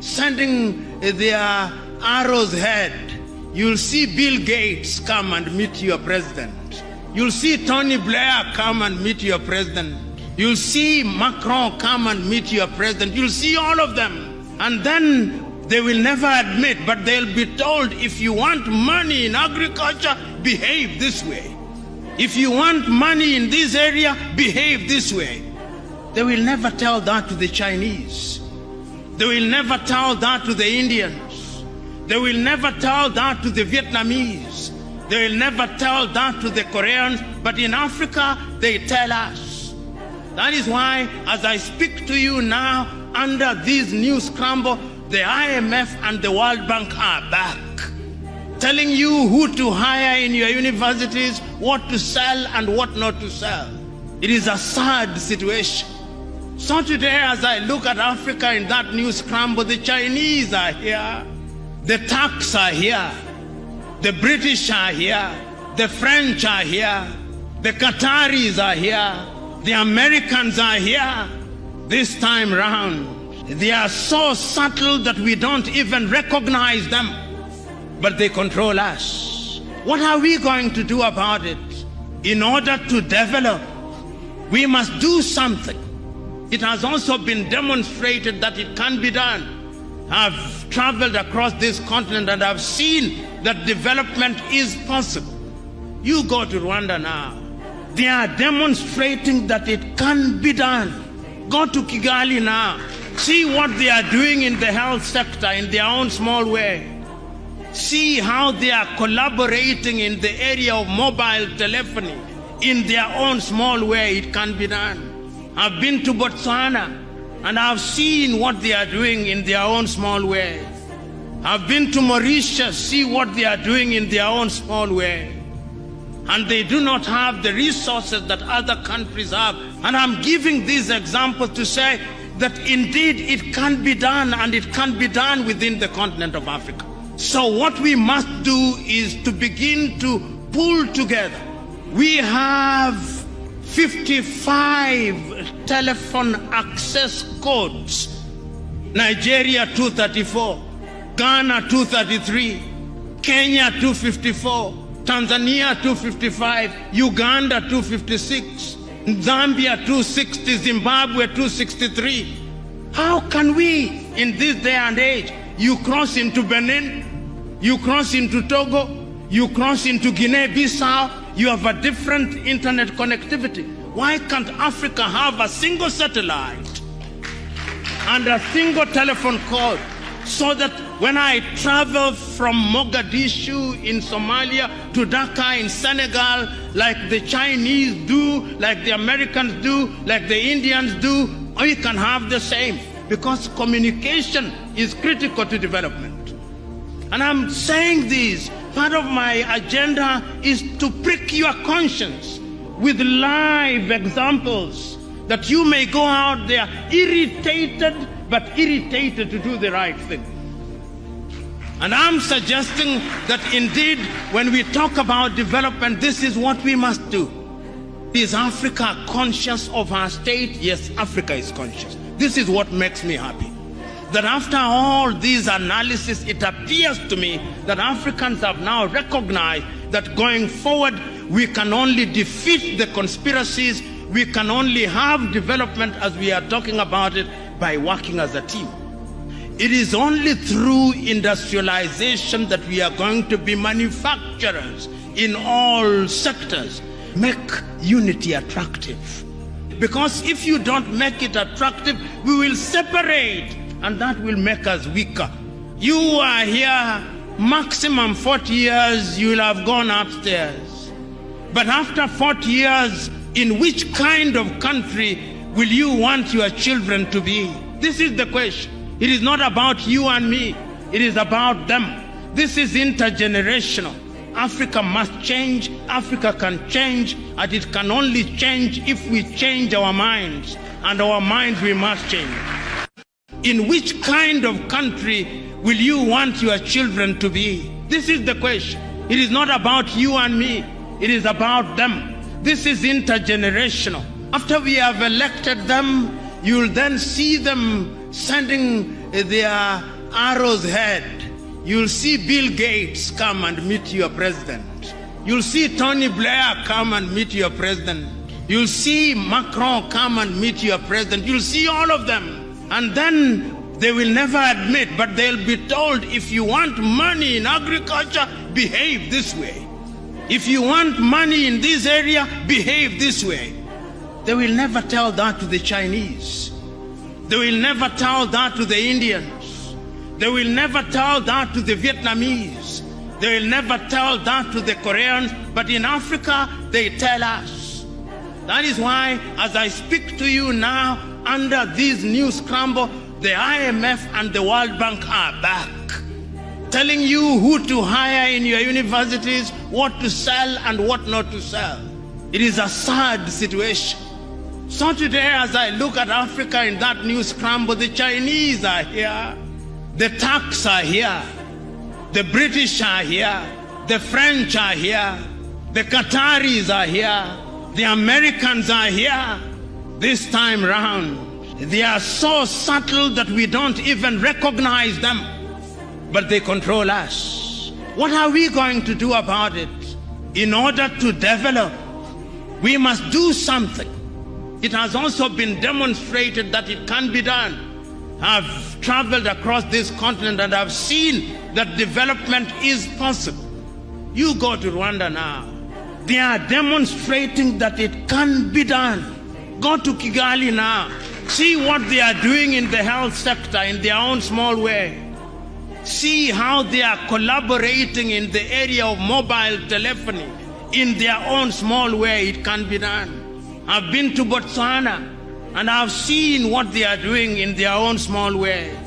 sending their arrows head. You'll see Bill Gates come and meet your president. You'll see Tony Blair come and meet your president. You'll see Macron come and meet your president. You'll see all of them. And then they will never admit, but they'll be told, if you want money in agriculture, behave this way. If you want money in this area, behave this way. They will never tell that to the Chinese. They will never tell that to the Indians. They will never tell that to the Vietnamese. They will never tell that to the Koreans. But in Africa, they tell us. That is why, as I speak to you now, under this new scramble, the IMF and the World Bank are back, telling you who to hire in your universities, what to sell and what not to sell. It is a sad situation. So today, as I look at Africa in that new scramble, the Chinese are here, the Turks are here, the British are here, the French are here, the Qataris are here, the Americans are here. This time round, they are so subtle that we don't even recognize them, but they control us. What are we going to do about it? In order to develop, we must do something. It has also been demonstrated that it can be done. I've traveled across this continent and I've seen that development is possible. You go to Rwanda now. They are demonstrating that it can be done. Go to Kigali now. See what they are doing in the health sector in their own small way. See how they are collaborating in the area of mobile telephony in their own small way. It can be done. I've been to Botswana and I've seen what they are doing in their own small way. I've been to Mauritius, see what they are doing in their own small way. And they do not have the resources that other countries have. And I'm giving these examples to say that indeed it can be done, and it can be done within the continent of Africa. So what we must do is to begin to pull together. We have 55 telephone access codes. Nigeria 234, Ghana 233, Kenya 254, Tanzania 255, Uganda 256, Zambia 260, Zimbabwe 263. How can we, in this day and age, you cross into Benin, you cross into Togo, you cross into Guinea-Bissau, you have a different internet connectivity. Why can't Africa have a single satellite and a single telephone call, so that when I travel from Mogadishu in Somalia to Dhaka in Senegal, like the Chinese do, like the Americans do, like the Indians do, we can have the same, because communication is critical to development. And I'm saying this, part of my agenda is to prick your conscience with live examples, that you may go out there irritated, but irritated to do the right thing. And I'm suggesting that indeed, when we talk about development, this is what we must do. Is Africa conscious of our state? Yes, Africa is conscious. This is what makes me happy. That after all these analysis, it appears to me that Africans have now recognized that going forward, we can only defeat the conspiracies, we can only have development as we are talking about it by working as a team. It is only through industrialization that we are going to be manufacturers in all sectors. Make unity attractive. Because if you don't make it attractive, we will separate, and that will make us weaker. You are here, maximum 40 years, you will have gone upstairs. But after 40 years, in which kind of country will you want your children to be? This is the question. It is not about you and me. It is about them. This is intergenerational. Africa must change. Africa can change, and it can only change if we change our minds. And our minds we must change. In which kind of country will you want your children to be? This is the question. It is not about you and me. It is about them. This is intergenerational. After we have elected them, you'll then see them sending their arrow's head, you'll see Bill Gates come and meet your president. You'll see Tony Blair come and meet your president. You'll see Macron come and meet your president. You'll see all of them. And then they will never admit, but they'll be told, if you want money in agriculture, behave this way. If you want money in this area, behave this way. They will never tell that to the Chinese. They will never tell that to the Indians. They will never tell that to the Vietnamese. They will never tell that to the Koreans. But in Africa, they tell us. That is why, as I speak to you now, under this new scramble, the IMF and the World Bank are back, telling you who to hire in your universities, what to sell and what not to sell. It is a sad situation. So today, as I look at Africa in that new scramble, the Chinese are here, the Turks are here, the British are here, the French are here, the Qataris are here, the Americans are here. This time round, they are so subtle that we don't even recognize them, but they control us. What are we going to do about it? In order to develop, we must do something. It has also been demonstrated that it can be done. I've traveled across this continent and I've seen that development is possible. You go to Rwanda now. They are demonstrating that it can be done. Go to Kigali now. See what they are doing in the health sector in their own small way. See how they are collaborating in the area of mobile telephony in their own small way. It can be done. I've been to Botswana and I've seen what they are doing in their own small way.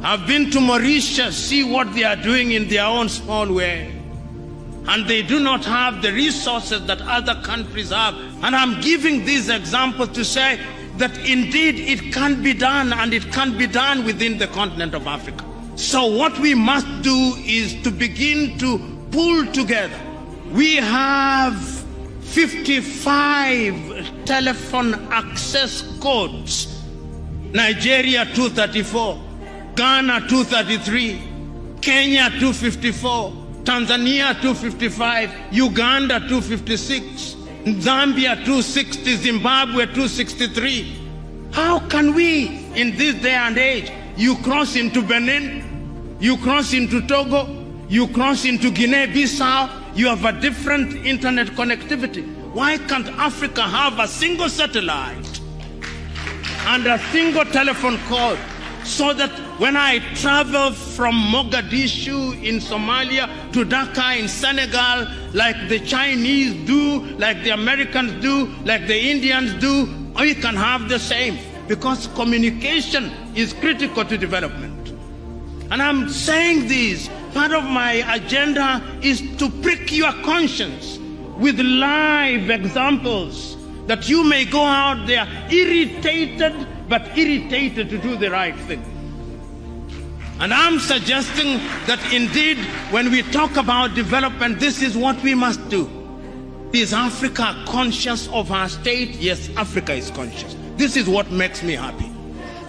I've been to Mauritius, see what they are doing in their own small way. And they do not have the resources that other countries have. And I'm giving these examples to say that indeed it can be done, and it can be done within the continent of Africa. So what we must do is to begin to pull together. We have 55 telephone access codes. Nigeria 234, Ghana 233, Kenya 254, Tanzania 255, Uganda 256, Zambia 260, Zimbabwe 263. How can we, in this day and age, you cross into Benin, you cross into Togo, you cross into Guinea-Bissau, you have a different internet connectivity. Why can't Africa have a single satellite and a single telephone code, so that when I travel from Mogadishu in Somalia to Dhaka in Senegal, like the Chinese do, like the Americans do, like the Indians do, we can have the same, because communication is critical to development. And I'm saying this, part of my agenda is to prick your conscience with live examples, that you may go out there irritated, but irritated to do the right thing. And I'm suggesting that indeed, when we talk about development, this is what we must do. Is Africa conscious of her state? Yes, Africa is conscious. This is what makes me happy.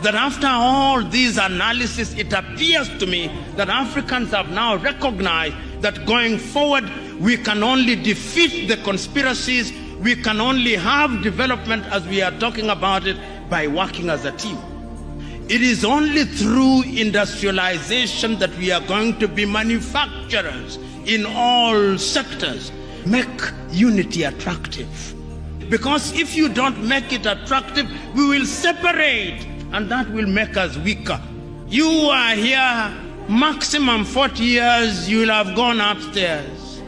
That after all these analysis, it appears to me that Africans have now recognized that going forward, we can only defeat the conspiracies, we can only have development as we are talking about it by working as a team. It is only through industrialization that we are going to be manufacturers in all sectors. Make unity attractive. Because if you don't make it attractive, we will separate, and that will make us weaker. You are here, maximum 40 years, you will have gone upstairs.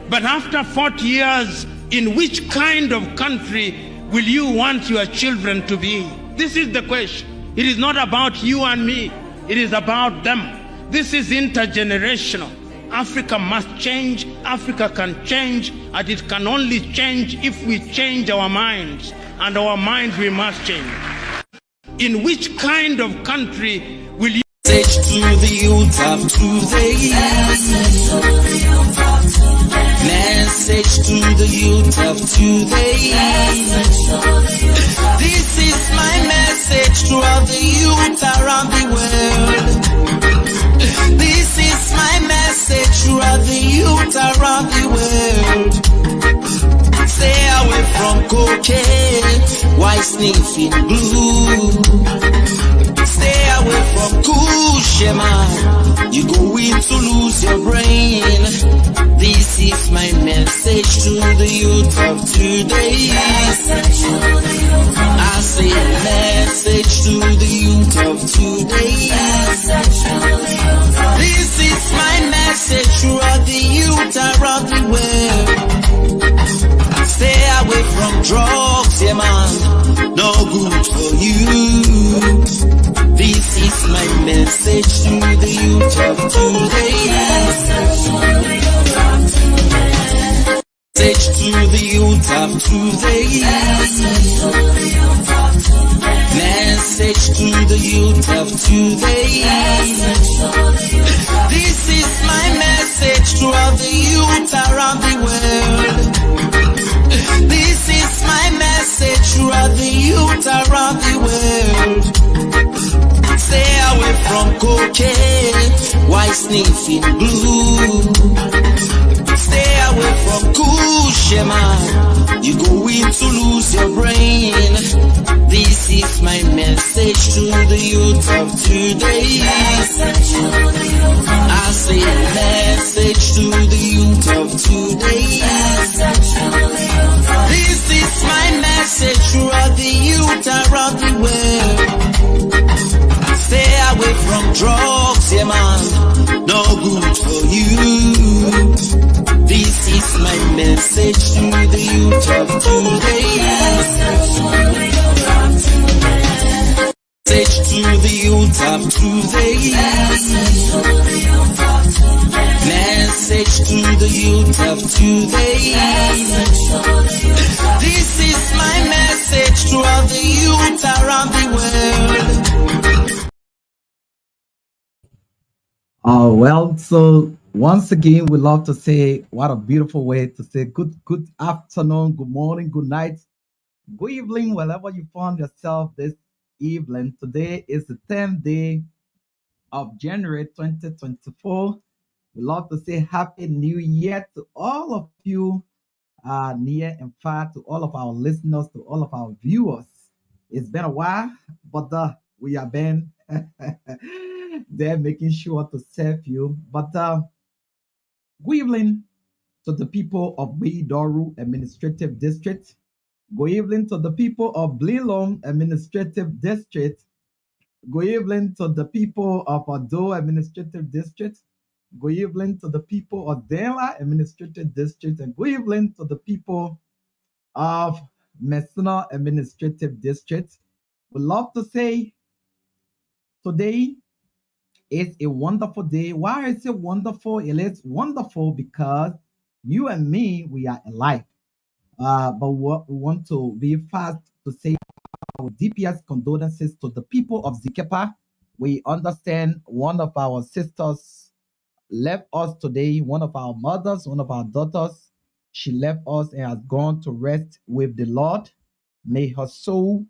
But after 40 years, in which kind of country will you want your children to be? This is the question. It is not about you and me. It is about them. This is intergenerational. Africa must change. Africa can change. And it can only change if we change our minds. And our minds we must change. In which kind of country will you... Message to the youth of today. Message to the youth of today. This is my message. message to all the youth around the world. This is my message to all the youth around the world. Stay away from cocaine, while sniffing glue. Stay away from kush, man. You're going to lose your brain. This is my message to the youth of today. I say a message to the youth of today. This is my message to all the youth around the world. Stay away from drugs, yeah man, no good for you. This is my message to the youth of today. Message to the youth of today. Message to the youth of today. Message to the youth of today. This is my message to all the youth around the world. This is my message to all the youth around the world. Stay away from cocaine, while sniffing glue. Stay away from kush, man. You're going to lose your brain. This is my message to the youth of today. I say a message to the youth of today. This is my message to all the youth around the world. Stay away from drugs, yeah man, no good for you. This is my message to the youth of today. Message to the youth of today. Message to the youth of today. Message to the youth of today. This is my message to all the youth around the world. Well, so once again, we love to say what a beautiful way to say good afternoon, good morning, good night, good evening, wherever you find yourself this evening. Today is the 10th day of January 2024. We love to say Happy New Year to all of you, near and far, to all of our listeners, to all of our viewers. It's been a while, but we have been there making sure to serve you. But good evening to the people of Beidoru Administrative District. Good evening to the people of Blilong Administrative District. Good evening to the people of Ado Administrative District. Good evening to the people of Dela Administrative District. And good evening to the people of Messina Administrative District. We love to say today is a wonderful day. Why is it wonderful? It is wonderful because you and me, we are alive. But what we want to be fast to say our deepest condolences to the people of Zikepa. We understand one of our sisters left us today, one of our mothers, one of our daughters. She left us and has gone to rest with the Lord. May her soul,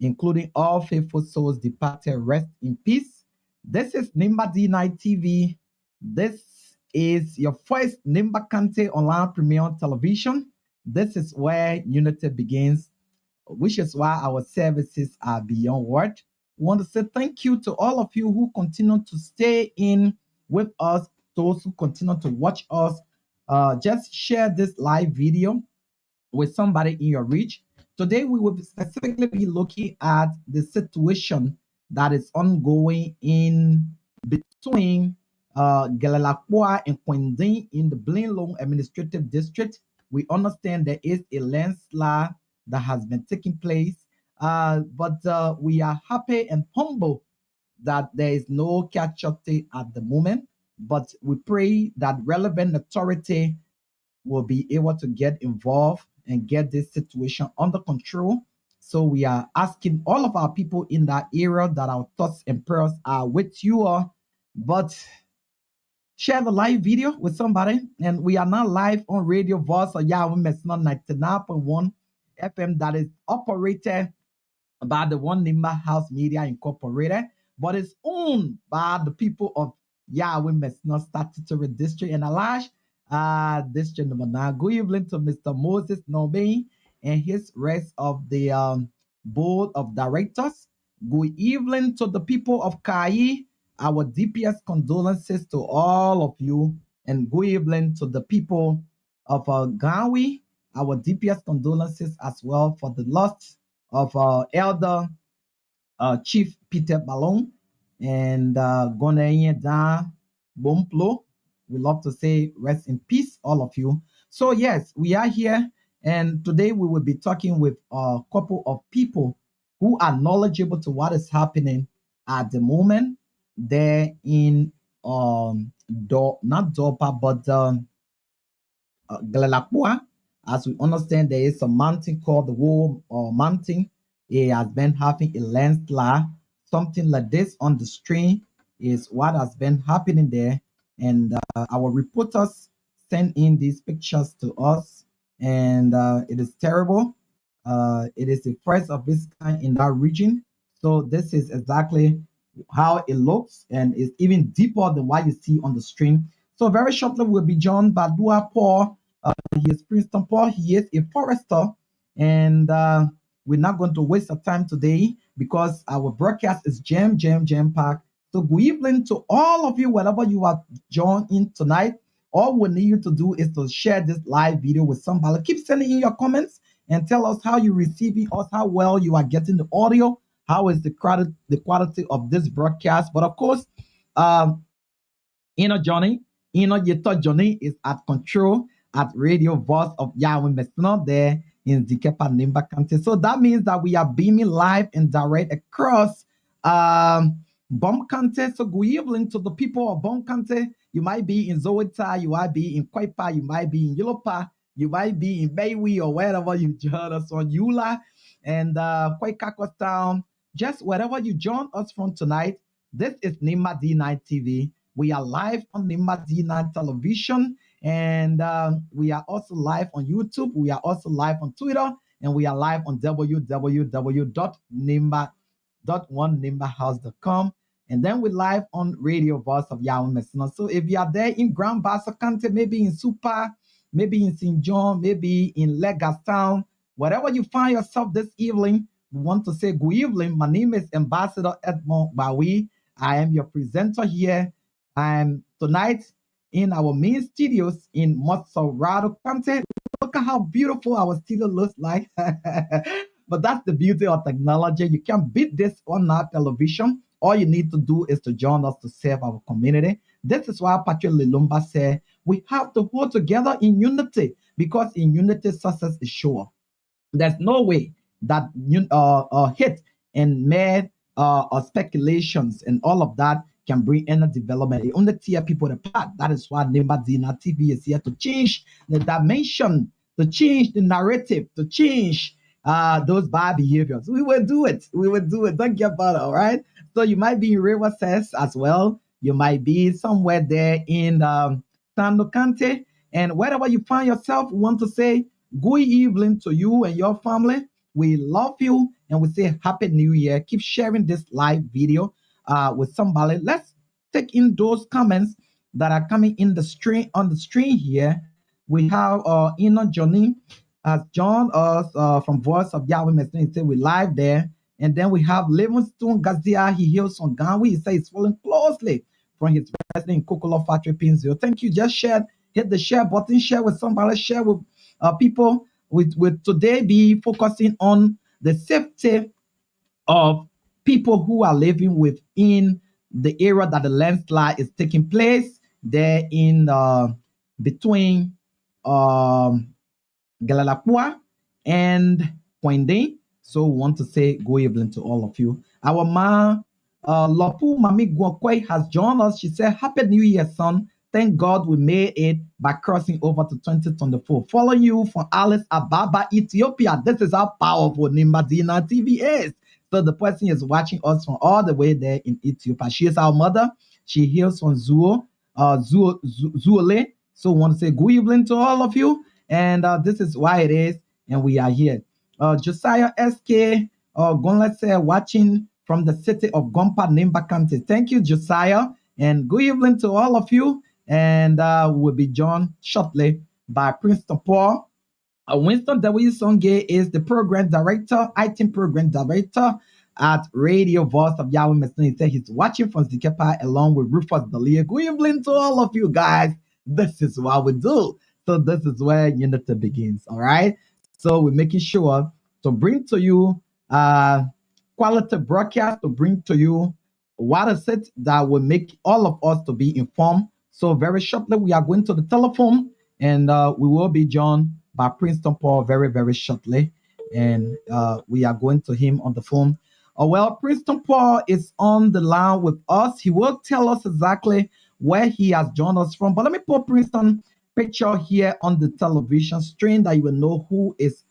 including all faithful souls departed, rest in peace. This is Nimba D9 TV. This is your first Nimba Kante online premium television. This is where unity begins, which is why our services are beyond word. We want to say thank you to all of you who continue to stay in with us, those who continue to watch us. Just share this live video with somebody in your reach. Today, we will specifically be looking at the situation that is ongoing in between Galalakwa and Kwending in the Blilong Administrative District. We understand there is a landslide that has been taking place, but we are happy and humble that there is no casualty at the moment. But we pray that relevant authority will be able to get involved and get this situation under control. So we are asking all of our people in that area that our thoughts and prayers are with you all. But share the live video with somebody. And we are now live on Radio Voice of Yahweh Messina 99.1 FM that is operated by the One Nimba House Media Incorporated, but it's owned by the people of Yahweh Messina Statutory District and Alash, District number 9. Good evening to Mr. Moses Nobe and his rest of the board of directors. Good evening to the people of Kai. Our DPS condolences to all of you, and good evening to the people of Gawi. Our DPS condolences as well for the loss of Elder Chief Peter Ballon and Gonaye Da Bomplo. We love to say rest in peace, all of you. So yes, we are here, and today we will be talking with a couple of people who are knowledgeable to what is happening at the moment there in not Dopa but Glalakwa. As we understand, there is a mountain called the War Mountain. It has been having a landslide. Something like this on the stream is what has been happening there. And our reporters sent in these pictures to us, and it is terrible. It is the first of its kind in that region. So this is exactly how it looks, and it's even deeper than what you see on the stream. So very shortly we'll be joined by Dua Paul. He is Princeton Paul. He is a forester, and we're not going to waste our time today because our broadcast is jam packed. So good evening to all of you, wherever you are joined in tonight. All we need you to do is to share this live video with somebody. Keep sending in your comments and tell us how you're receiving us, how well you are getting the audio, how is the quality of this broadcast. But of course, Johnny is at control at Radio Voice of Yahweh Messina there in Zikepa Nimba County. So that means that we are beaming live and direct across Bom County. So good evening to the people of Bom County. You might be in Zowita, you might be in Kwaipa, you might be in Yolopa, you might be in Baywi or wherever you join us on Eula and Kwaikakos Town. Just wherever you join us from tonight, this is Nimba D9 TV. We are live on Nimba D9 television, and we are also live on YouTube. We are also live on Twitter, and we are live on www.nimbahouse.com. And then we're live on Radio Voice of Yahweh Messina. So if you are there in Grand Bassa County, maybe in Super, maybe in St. John, maybe in Legastown, wherever you find yourself this evening, we want to say good evening. My name is Ambassador Edmond Bawi. I am your presenter here. I'm tonight in our main studios in Montserrat County. Look at how beautiful our studio looks like. But that's the beauty of technology. You can't beat this on our television. All you need to do is to join us to serve our community. This is why Patrick Lilumba said we have to hold together in unity, because in unity success is sure. There's no way that hit and mad speculations and all of that can bring any development. It only tear people apart. That is why Nimba D9 TV is here to change the dimension, to change the narrative, to change those bad behaviors. We will do it. We will do it. Don't get bothered, all right? So you might be in River Cess as well. You might be somewhere there in Sando County. And wherever you find yourself, we want to say good evening to you and your family. We love you, and we say Happy New Year. Keep sharing this live video with somebody. Let's take in those comments that are coming in the stream on the screen here. We have Johnny has joined us from Voice of Yahweh Messina. He said we're live there. And then we have Livingstone Gazia. He hails from Ganwi. He says he's following closely from his resident in Kokolo Factory Pinzio. Thank you. Just share, hit the share button, share with somebody, share with people. With today be focusing on the safety of people who are living within the area that the landslide is taking place there in between Galalapua and Poinde. So we want to say good evening to all of you. Our ma Lopu Mami Gwakwe has joined us. She said, Happy New Year, son. Thank God we made it by crossing over to 2024. Following you from Alice Ababa, Ethiopia. This is how powerful Nimba D9 TV is. So the person is watching us from all the way there in Ethiopia. She is our mother. She hails from Zuole. So we want to say good evening to all of you. And this is why it is. And we are here. Josiah SK let's say, watching from the city of Gompa, Nimba County. Thank you, Josiah, and good evening to all of you. And we'll be joined shortly by Princeton Paul. Winston W. Songe is the program director, IT program director at Radio Voice of Yahweh Messenger. He said he's watching from Zikepa along with Rufus Dalia. Good evening to all of you guys. This is what we do. So this is where unity begins. All right. So we're making sure to bring to you quality broadcast, to bring to you what is it that will make all of us to be informed. So very shortly we are going to the telephone, and we will be joined by Princeton Paul very, very shortly. And we are going to him on the phone. Well, Princeton Paul is on the line with us. He will tell us exactly where he has joined us from. But let me put Princeton picture here on the television screen that you will know who is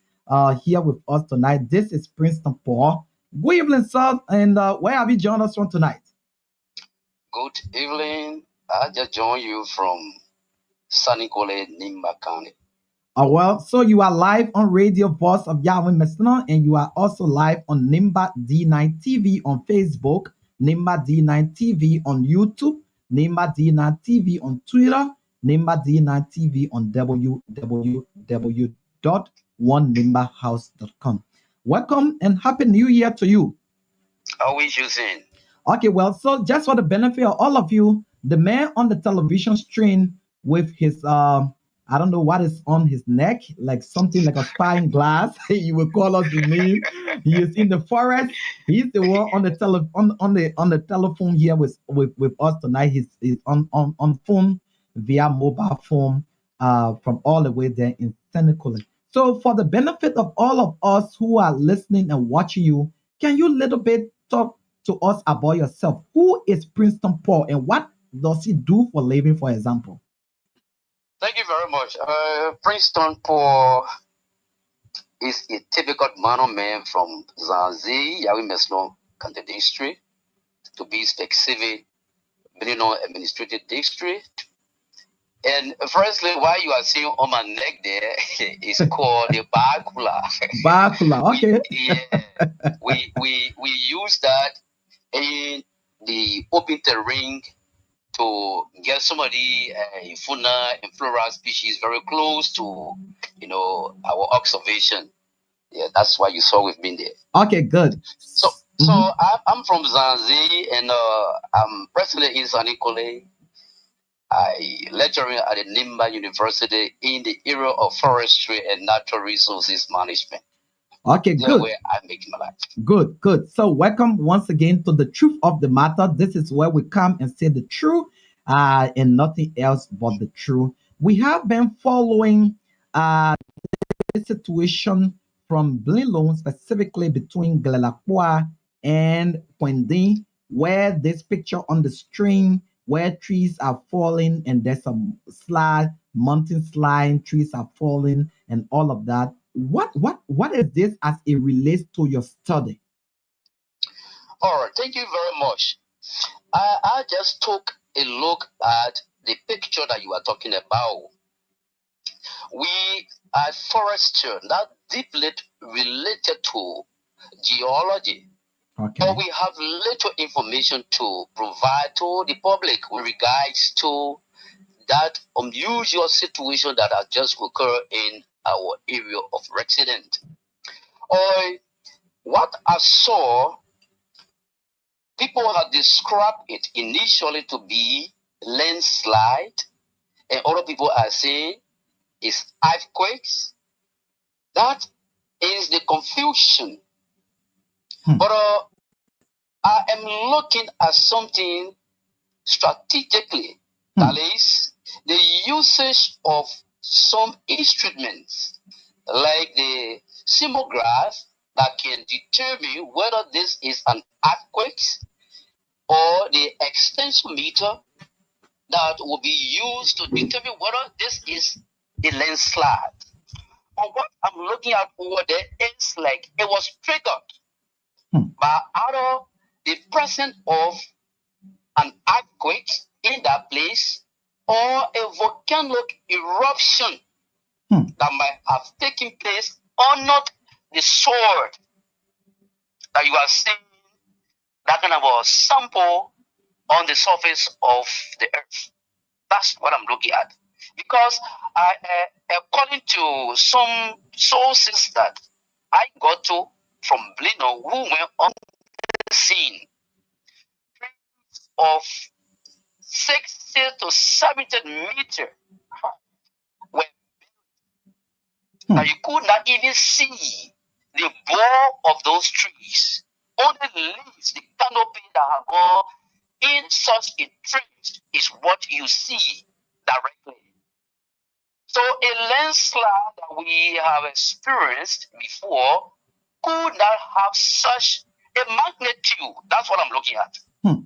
here with us tonight. This is Princeton Paul. Good evening, sir. And where have you joined us from tonight? Good evening. I just joined you from Sunny Kole, Nimba County. Well, so you are live on Radio Voice of Yahweh Messenger, and you are also live on Nimba D9 TV on Facebook, Nimba D9 TV on YouTube, Nimba D9 TV on Twitter, Nimba D9 TV on www.onenimbahouse.com. Welcome and Happy New Year to you. How is you saying? Okay, well, so just for the benefit of all of you, the man on the television screen with his I don't know what is on his neck, like something like a spying glass. You will call us the name. He is in the forest. He's the one on the telephone here with us tonight. He's on phone via mobile phone from all the way there in Senegal. So for the benefit of all of us who are listening and watching you, can you little bit talk to us about yourself? Who is Princeton Paul and what does he do for living, for example? Thank you very much. Princeton Paul is a typical man from Zanzi, Yahweh Messenger County District, to be specific, Benino Administrative District. And firstly, what you are seeing on my neck there is called the Bakula. Bakula, okay. We use that in the open terrain to get some of the fauna and flora species very close to, our observation. Yeah, that's why you saw with me there. Okay, good. So I'm from Zanzi, and I'm presently in Sunny Kole. I lecturing at the Nimba University in the area of forestry and natural resources management. Okay, good. Where I make my life. Good. So welcome once again to the truth of the matter. This is where we come and say the truth and nothing else but the truth. We have been following the situation from Blinlow, specifically between Glelakwa and Poindin, where this picture on the screen, where trees are falling and there's some mountain slide, trees are falling and all of that. What is this as it relates to your study? All right, thank you very much. I just took a look at the picture that you are talking about. We are forestry, not deeply related to geology. Okay. But we have little information to provide to the public with regards to that unusual situation that has just occurred in our area of residence. What I saw, people have described it initially to be landslide, and other people are saying it's earthquakes. That is the confusion. But I am looking at something strategically. That is the usage of some instruments like the seismograph that can determine whether this is an earthquake, or the extensometer that will be used to determine whether this is a landslide. But what I'm looking at over there is like it was triggered by either the presence of an earthquake in that place or a volcanic eruption that might have taken place under the soil. that you are seeing that kind of a sample on the surface of the earth. That's what I'm looking at. Because according to some sources that I got to from Blino, who were on the scene, of 60 to 70 meters were that you could not even see the bole of those trees. Only the leaves, the canopy that have gone in such a tree is what you see directly. So a landslide that we have experienced before could not have such a magnitude. That's what I'm looking at.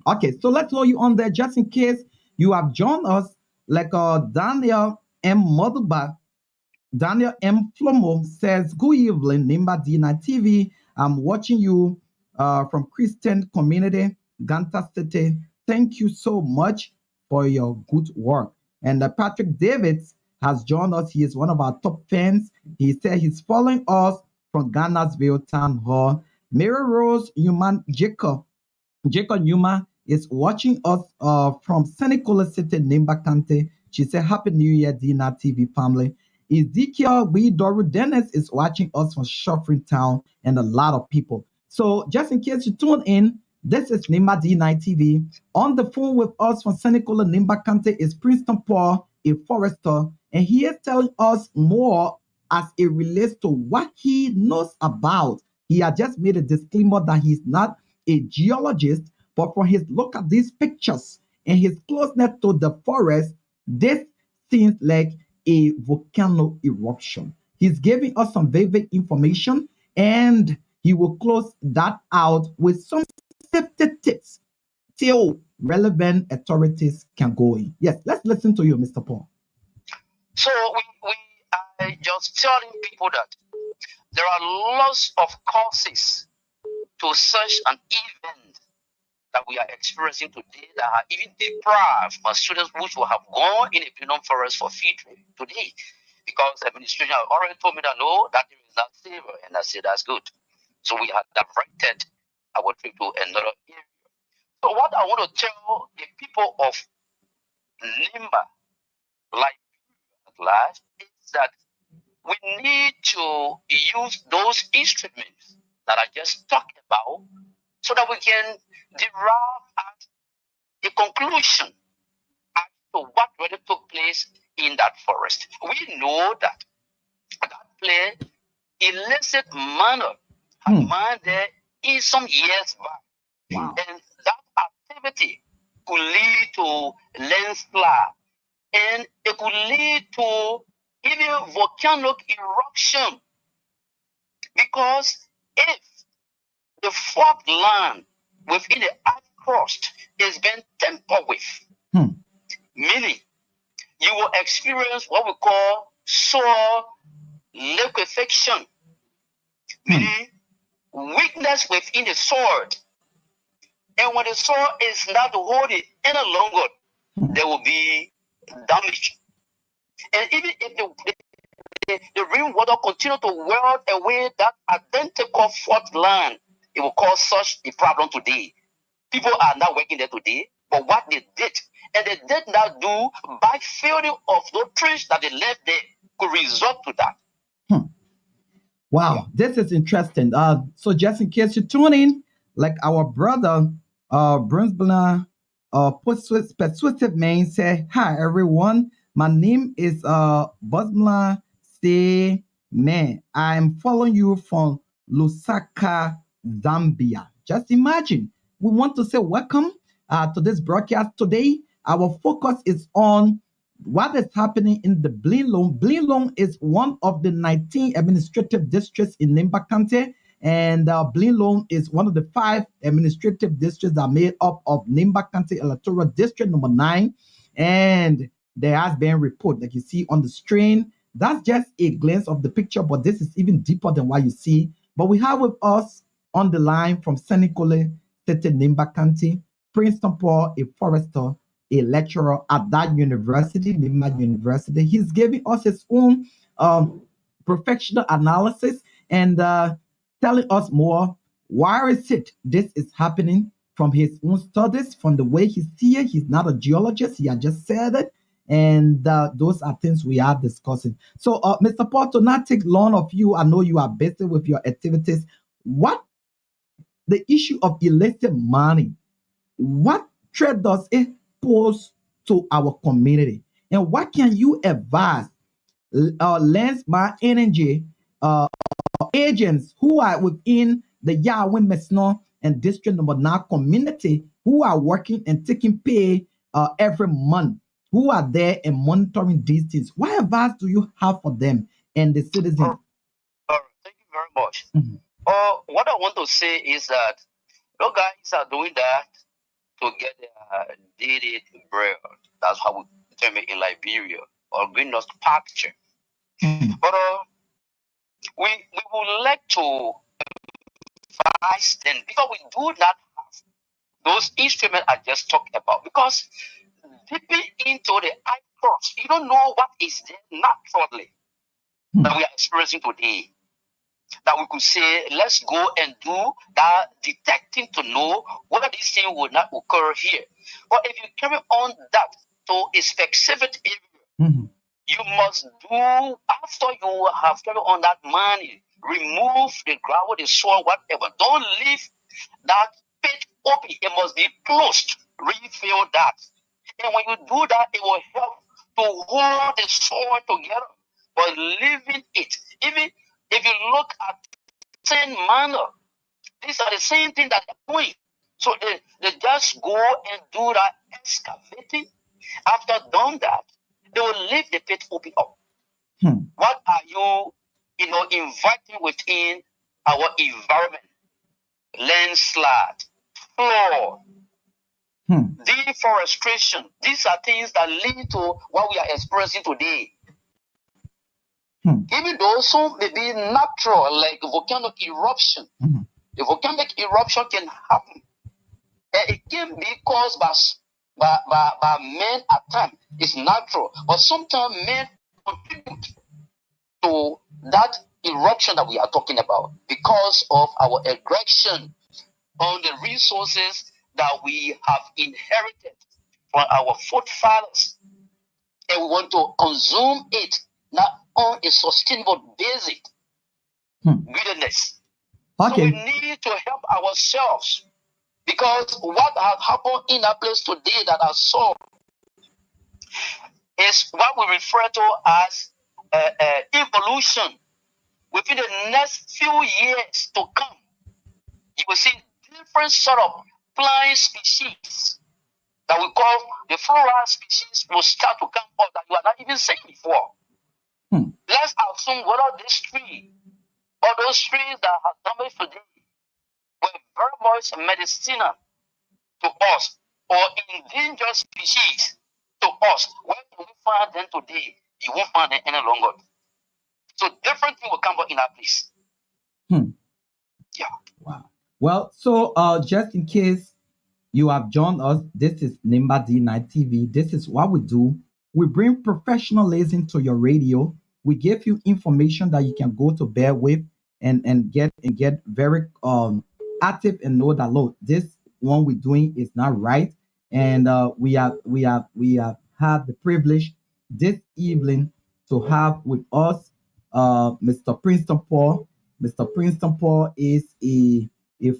Okay, so let's throw you on there just in case you have joined us, like Daniel M. Moduba. Daniel M. Flomo says, good evening, Nimba D9 TV. I'm watching you from Christian Community, Ganta City. Thank you so much for your good work. And Patrick Davids has joined us. He is one of our top fans. He said he's following us from Ghana's Town Hall. Mary Rose Human Jacob Numa is watching us from Senecola City, Nimba Kante. She said, Happy New Year, Dina TV family. Ezekiel Doru Dennis is watching us from Shoffring Town and a lot of people. So just in case you tune in, this is Nimba D9 TV. On the phone with us from Senecola, Nimba Kante is Princeton Paul, a forester, and he is telling us more as it relates to what he knows about. He had just made a disclaimer that he's not a geologist, but from his look at these pictures and his closeness to the forest, this seems like a volcano eruption. He's giving us some vivid information, and he will close that out with some safety tips till relevant authorities can go in. Yes, let's listen to you, Mr. Paul. So we are just telling people that there are lots of causes to such an event that we are experiencing today that are even deprived of students which will have gone in a Pinot forest for field trip today. Because the administration has already told me that no, that is not safe, and I said that's good. So we have directed our trip to another area. So what I want to tell the people of Nimba, like at large, is that we need to use those instruments that I just talked about so that we can derive at a conclusion as to what really took place in that forest. We know that that place, illicit manner, had man there in some years back. Wow. And that activity could lead to landslide, and it could lead to even volcanic eruption. Because if the fault line within the earth crust is being tampered with, meaning you will experience what we call soil liquefaction, meaning weakness within the soil. And when the soil is not holding any longer, there will be damage. And even if the rainwater continue to wear away that identical fault line, it will cause such a problem today. People are not working there today, but what they did, and they did not do by filling of those trees that they left there, could result to that. Wow, this is interesting. So just in case you tune in, like our brother, Brunsbler, persuasive man say, hi everyone, my name is Busbler. Say, man, I'm following you from Lusaka, Zambia. Just imagine, we want to say welcome to this broadcast today. Our focus is on what is happening in the Blinlong. Blinlong is one of the 19 administrative districts in Nimba County, and Blinlong is one of the 5 administrative districts that are made up of Nimba County Electoral District number 9. And there has been a report that you see on the screen. That's just a glance of the picture, but this is even deeper than what you see. But we have with us on the line from Senecola City, Nimba County, Princeton Paul, a forester, a lecturer at that university, Nimba University. He's giving us his own professional analysis and telling us more Why is it this is happening? From his own studies, from the way he sees it, he's not a geologist. He had just said it, and those are things we are discussing. So, Mr. Paul, to not take long of you, I know you are busy with your activities. What the issue of illicit mining? What threat does it pose to our community, and what can you advise Landsman Energy agents who are within the Yahweh Mesnon and District Number 9 community who are working and taking pay every month, who are there and monitoring these things? What advice do you have for them and the citizens? Thank you very much. What I want to say is that you guys are doing that to get their daily bread. That's how we term it in Liberia, or greenhouse pasture. But we would like to advise them, because we do not have those instruments I just talked about. Because dipping into the eye cross, you don't know what is there naturally that we are experiencing today. That we could say, let's go and do that detecting to know whether this thing will not occur here. But if you carry on that to a specific area, you must do, after you have carried on that money, remove the gravel, the soil, whatever. Don't leave that pit open. It must be closed. Refill that. And when you do that, it will help to hold the soil together. But leaving it, even if you look at the same manner, these are the same thing that they're doing. So they just go and do that excavating. After done that, they will leave the pit open up. What are you, inviting within our environment? Landslide, flood, deforestation. These are things that lead to what we are experiencing today. Even though some may be natural, like volcanic eruption. The volcanic eruption can happen. And it can be caused by men at times. It's natural. But sometimes men contribute to that eruption that we are talking about because of our aggression on the resources that we have inherited from our forefathers. And we want to consume it not on a sustainable basis. Goodness. So we need to help ourselves, because what has happened in that place today that I saw is what we refer to as evolution. Within the next few years to come, you will see different sort of plant species that we call the floral species will start to come up that you are not even seeing before. Let's assume whether this tree or those trees that have damaged today were very much medicinal to us, or endangered species to us. Where can we find them today? You won't find them any longer. So different things will come up in our place. Yeah. Wow. Well, so just in case you have joined us, this is Nimba D9 TV. This is what we do. We bring professionalism to your radio. We give you information that you can go to bear with and get very active and know that, look, this one we're doing is not right. And we have had the privilege this evening to have with us Mr. Princeton Paul. Mr. Princeton Paul is a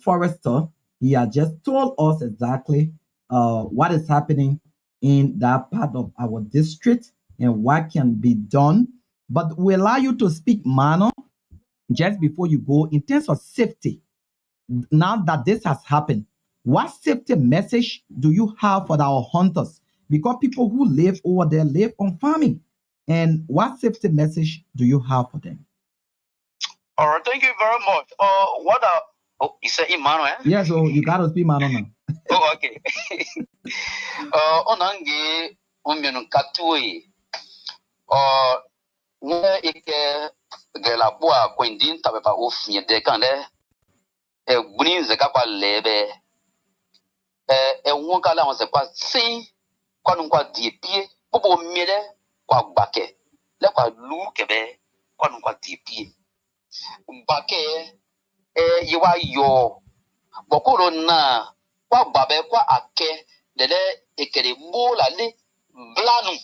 forester. He has just told us exactly what is happening in that part of our district and what can be done. But we allow you to speak, Mano, just before you go, in terms of safety. Now that this has happened, what safety message do you have for our hunters? Because people who live over there live on farming. And what safety message do you have for them? All right, thank you very much. You said Emmanuel? Yeah, so you got to speak Mano now. Oh, okay. Onange umyenu katui. Nye ike gela bua kwendin tabepa ofnye dekande. Gbuni zeka kwa lebe. Wonka la on se kwa si kwa nunkwa diepie. Popo miele kwa gbake. Le kwa lu kebe kwa nunkwa diepie. Gbake you are your Bokoro na kwa babe kwa ake dele ekele bola le blanu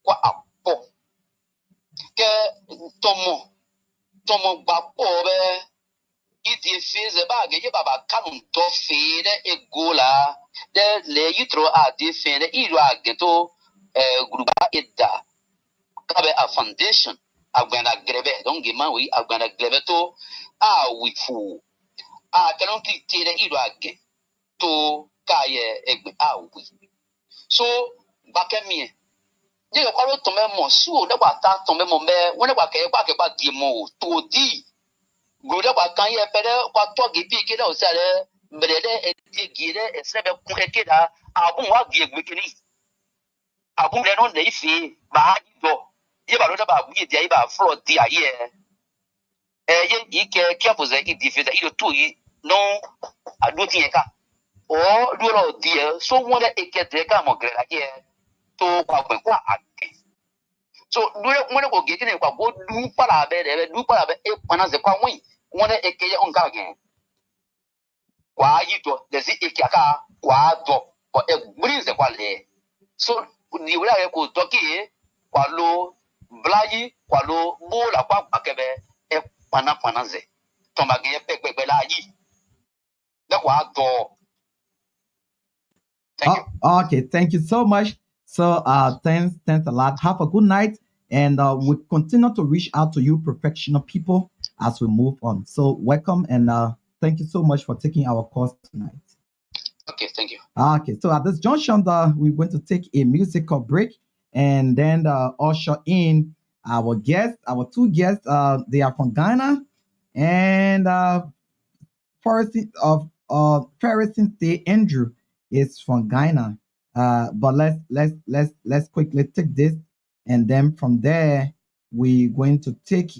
kwa apo ke tomo gbapo be iti feze ba ge baba kanun to fere egola de le yitro a di fere iro ageto grupa edda kabe a foundation agbana grebe don ge man wi agbana grebe to a wifu a kanon ki tere iro age to kaye egbe a wi so bakemie je ko ro to me mo su de kwa ta to me mo me won kwa ke kwa di mo to di Goda kwa kanye pere kwa togi pi kida osale brede eti gire esebe ku ekida abun wa gie gbekini abun le no le ifi ba do ye ba do ba bu ye dia ba fro di aye ye ike careful ze idi fi ido to yi no adu ti eka o do lo di so won le eke de ka mo gre aye to kwa ake so do won ko ge kini kwa go du para be e pana ze kwa wi won ekeye onka again kwa yito desi ekiaka kwa do ko egbrinze kwa le so ni wala ye ko toki kwa lo blayi kwa lo bola kwa akebe e pana ze to mage pepe la yi da kwa do. Thank you. Okay, thank you so much. So thanks a lot. Have a good night, and we'll continue to reach out to you professional people as we move on. So welcome, and thank you so much for taking our course tonight. Okay, thank you. Okay, so at this junction, we're going to take a musical break and then usher in our guests, our two guests. They are from Ghana, and Ferriston State Andrew is from Ghana. But let's quickly take this, and then from there we're going to take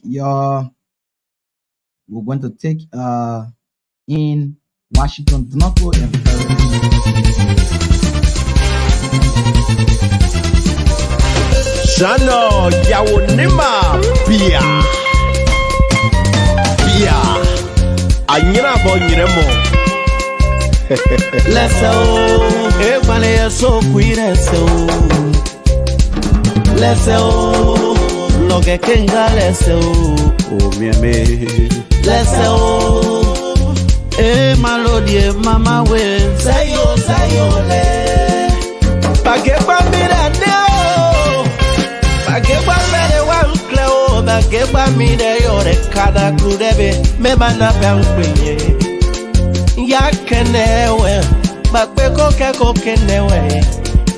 in Washington, do not go and Shano Yawonima Pia Anyina Bonyiremo Let's go, everybody so queer so. Let's go, look at Kenga, let's go, oh me. Let's go, Malody, Mama will say yo, Pageba Miranda, Pageba Mere Cleo, Pageba Mide, your Kada Grudebe, Mebana Banque. Yakenewe, Bakbeko Keko Kenewe,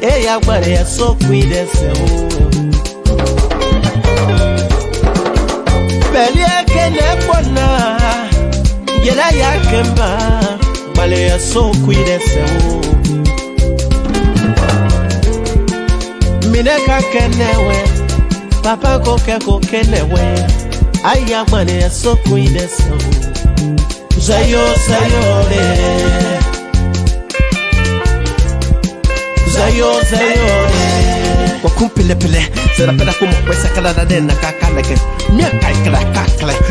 Yagbare so quid as Belia Kenepona, Yela Yakemba, Balea so quid as Mineka Kenewe, Papa Koko Kenewe, Ayagbare so quid as Zayo, Wakumpilepele, Serapena como Pesa Canada, Kakalake, Miaka,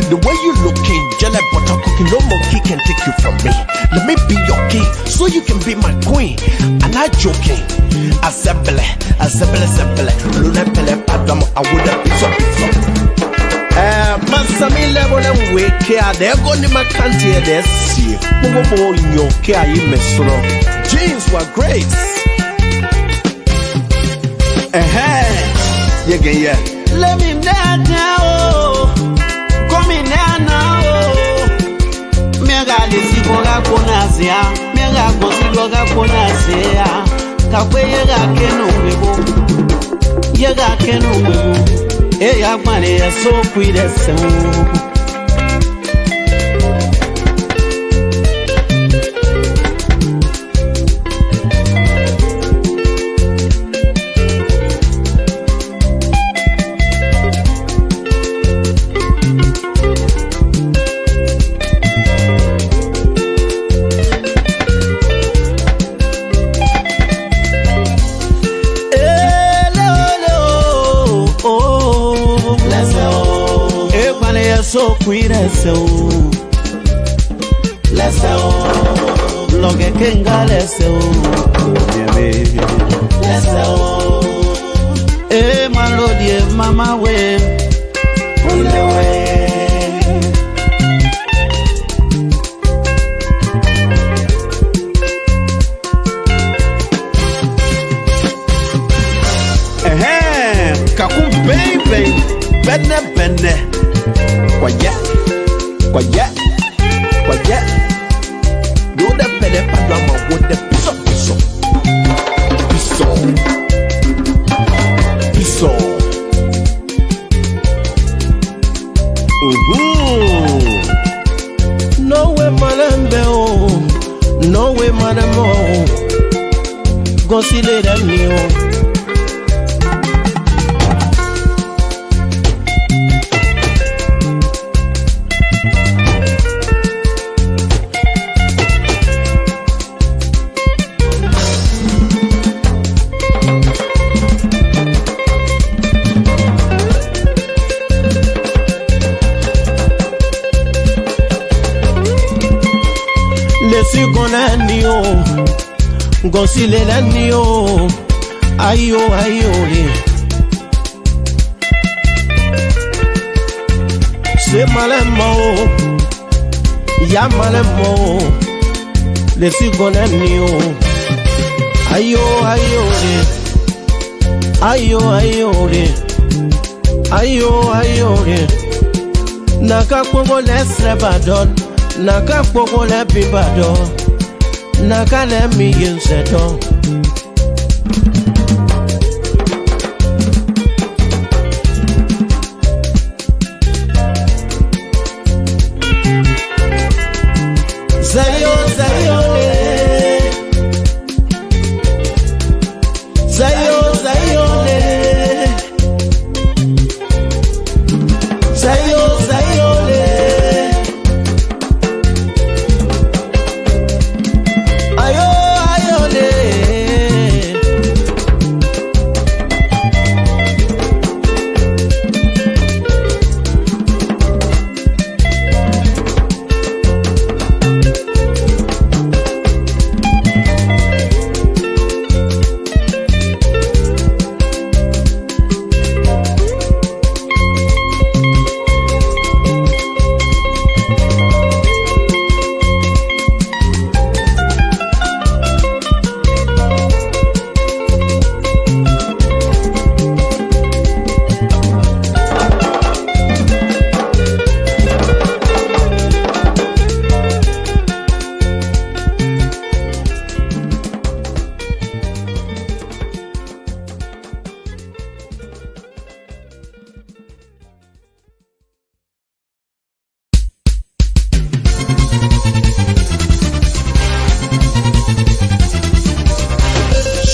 the way you looking, jelly butter cooking, no monkey can take you from me. Let me be your king, so you can be my queen. I'm not joking. Assemble, Luna Pele, Padam, I would have been so. Masami level and wake care, they're going to my country. This year, Momo in your care, you miss jeans were great. Yeah. Let me now, come in now. Mega Lisiboga Ponazia, Mega Gosiboga Ponazia, Kapwega Kenu, Yaga Kenu. Hey, I'm so queer as so queer as Lo que kenga leseo. Malodie mama we. Kakum baby, benne. Quiet. Do the pele padama with the piso. No way, malambe no way, madamo. Go see later me. Gosile la nio, ayo le. C'est malamo, ya malamo. Le sigona nio, ayo le. Naka pogo lesre badon, naka pogo le bibadon. Naka let me in settle. Zayo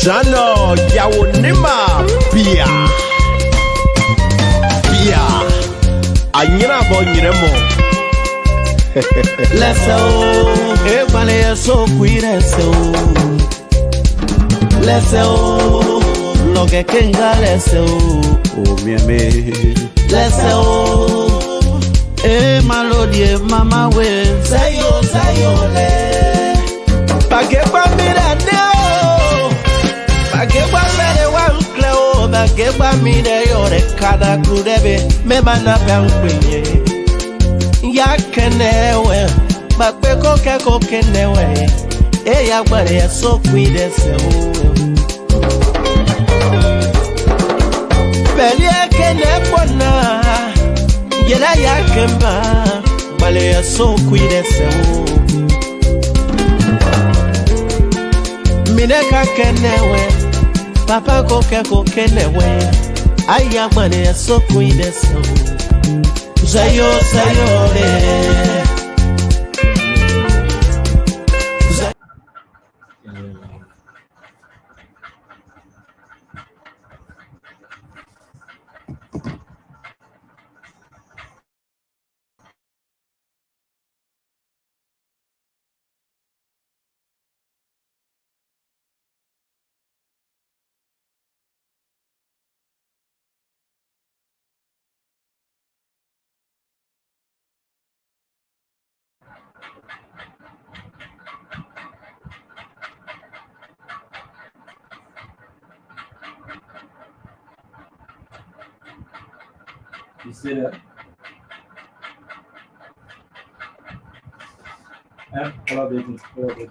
Shano Yawonima Pia Anyina Bonyiremo Leso Ebale so kuireso Leso Loge kenga leso O miame Leso Malodie mama we Sayo le Pageba mirane Bageba bere wa ukleo, bageba mine yore kada krudebe, meba na pangwenye. Ya kenewe, bakbe koke kenewe, e ya gbare ya so kwide se o. Beli ya kene pona, yela ya kemba, bale ya so kwide se o. Mine ka kenewe. Papa koke newe Aya mane so kuideso Zayo le You see that? Kalau dia study.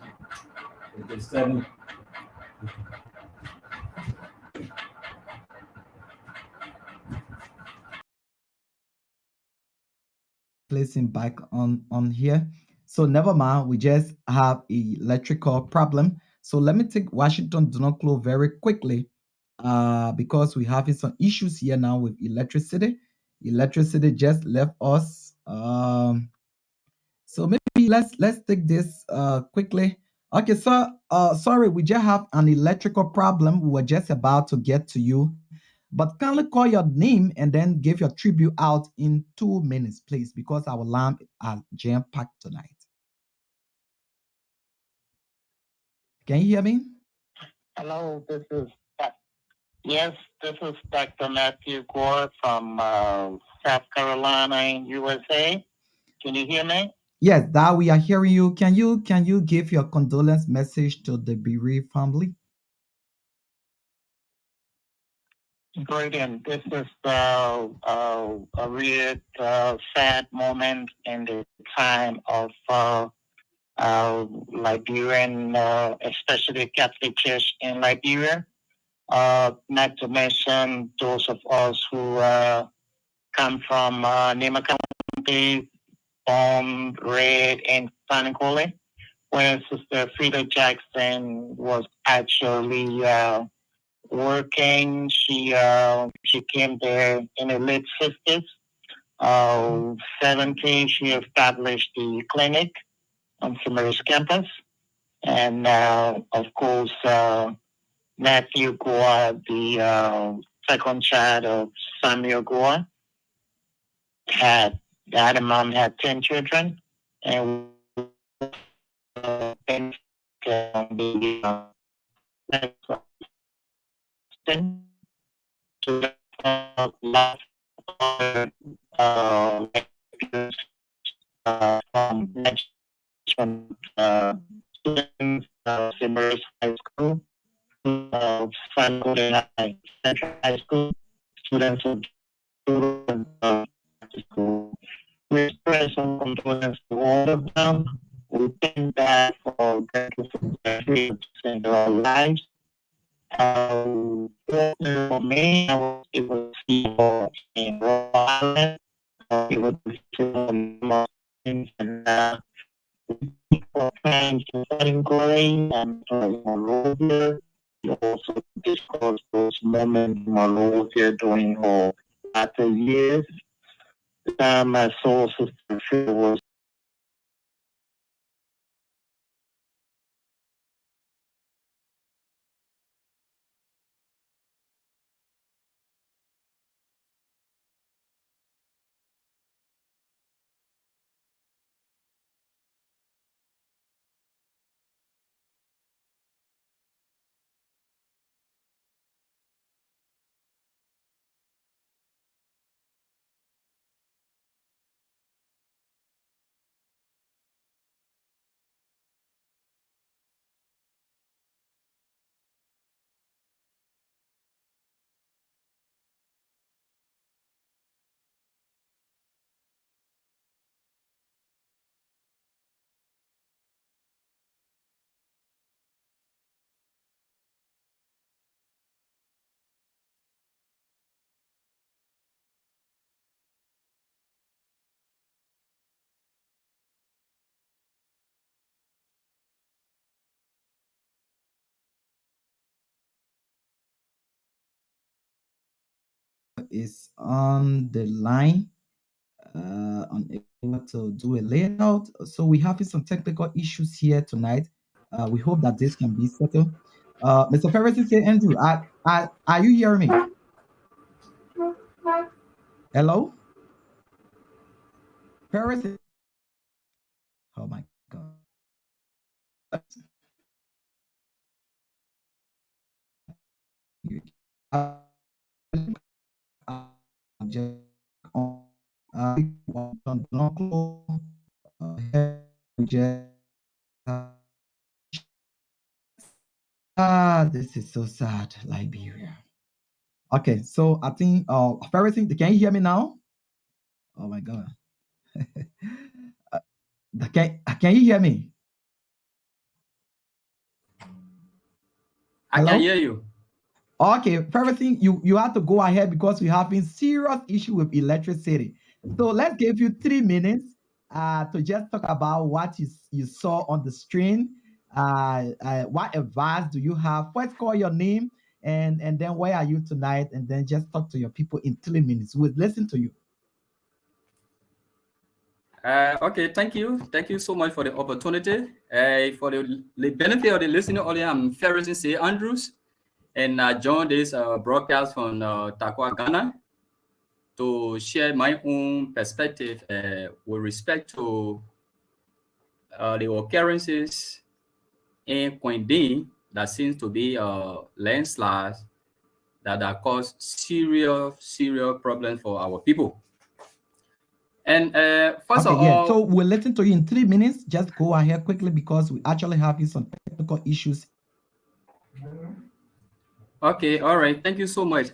Placing back on here. So never mind, we just have electrical problem. So let me take Washington do not close very quickly, because we have some issues here now with electricity. Electricity just left us. So maybe let's take this quickly. Okay, so sorry, we just have an electrical problem. We were just about to get to you, but kindly call your name and then give your tribute out in 2 minutes, please, because our lamp are jam packed tonight. Can you hear me? Hello, this is Dr. Matthew Gore from South Carolina in USA. Can you hear me? Yes, that we are hearing you. Can you give your condolence message to the bereaved family? Brilliant. This is a real sad moment in the time of Liberian, especially Catholic Church in Liberia. Not to mention those of us who come from Nema County, born, raised in Panicole, where Sister Frida Jackson was actually working. She came there in the late 50s. 70, she established the clinic on St. Mary's campus. And of course, Matthew Gore, the second child of Samuel Gore, the other mom had 10 children, and students, Simmers High School, San High Central High School, students of school. We express some condolence to all of them. We thank God for gratitude in our lives. For me, I was able to see in Rhode Island. It was and for trying to setting going and Monrovia. We also discussed those moments in Monrovia during her latter years. The time I saw Sister Phil was Is on the line, unable to do a layout. So we have some technical issues here tonight. We hope that this can be settled. Mr. Ferris, say Andrew, are you hearing me? Hello? Ferris? Oh my God. Just this is so sad, Liberia. Okay, so I think everything. Can you hear me now? Oh my God. Can you hear me? I can Hello? hear you. Okay, first thing you have to go ahead because we're having serious issue with electricity. So let's give you 3 minutes to just talk about what you saw on the screen. What advice do you have? First, call your name and then where are you tonight? And then just talk to your people in 3 minutes. We'll listen to you. Okay, thank you. Thank you so much for the opportunity. For the benefit of the listening audience, I'm Ferguson C. Andrews, and I joined this broadcast from Takwa, Ghana, to share my own perspective with respect to the occurrences in Quindin that seems to be landslides that have caused serious problems for our people. And first of all, so we'll listen to you in 3 minutes. Just go ahead quickly because we actually have some technical issues. Okay, all right. Thank you so much.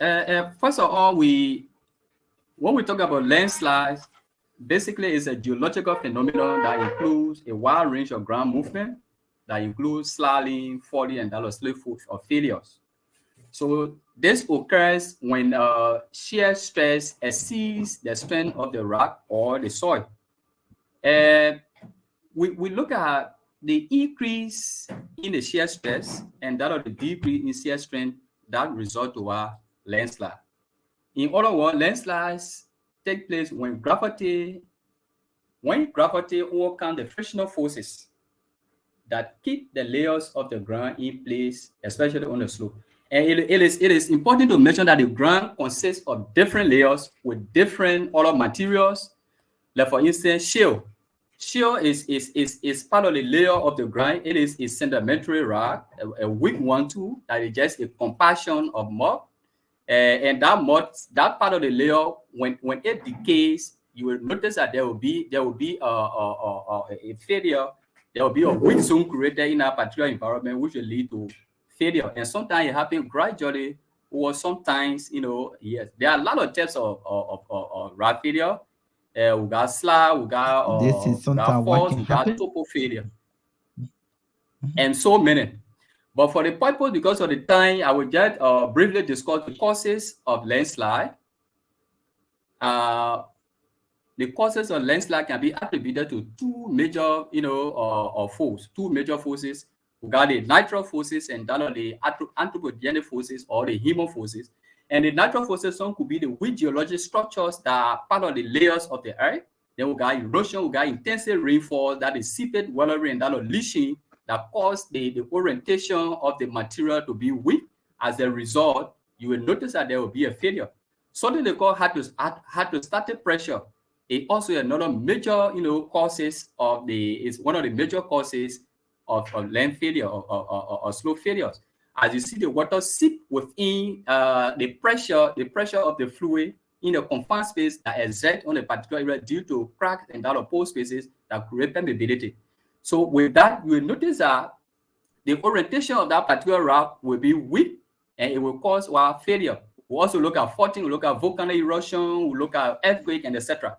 First of all, when we talk about landslides, basically it's a geological phenomenon that includes a wide range of ground movement that includes sliding, falling, and slip or failures. So this occurs when shear stress exceeds the strength of the rock or the soil. We look at the increase in the shear stress and that of the decrease in shear strength that result to a landslide. In other words, landslides take place when gravity overcomes the frictional forces that keep the layers of the ground in place, especially on the slope. And it is important to mention that the ground consists of different layers with different other materials. Like for instance, shale. Shale is part of the layer of the ground. It is a sedimentary rock, a weak one too, that is just a compaction of mud. And that mud, that part of the layer, when it decays, you will notice that there will be a failure. There will be a weak zone created in a particular environment, which will lead to failure. And sometimes it happens gradually, or sometimes, yes, there are a lot of types of rock failure. We got slag, we got This is sometimes what can happen. topo failure, and so many. But for the purpose, because of the time, I will just briefly discuss the causes of landslide. The causes of landslide can be attributed to two major, forces. Two major forces. We got the natural forces and that are the anthropogenic forces or the human forces. And the natural forces, some could be the weak geologic structures that are part of the layers of the earth. Then we got erosion, we got intensive rainfall, that is seepage, weathering, and that are leaching that cause the orientation of the material to be weak. As a result, you will notice that there will be a failure. Something they call hydrostatic pressure is also another major, causes of is one of the major causes of land failure or slope failures. As you see, the water seep within the pressure of the fluid in a confined space that exert on a particular area due to cracks and other pore spaces that create permeability. So with that, you will notice that the orientation of that particular rock will be weak and it will cause failure. We also look at faulting, we look at volcanic erosion, we look at earthquake, and etc.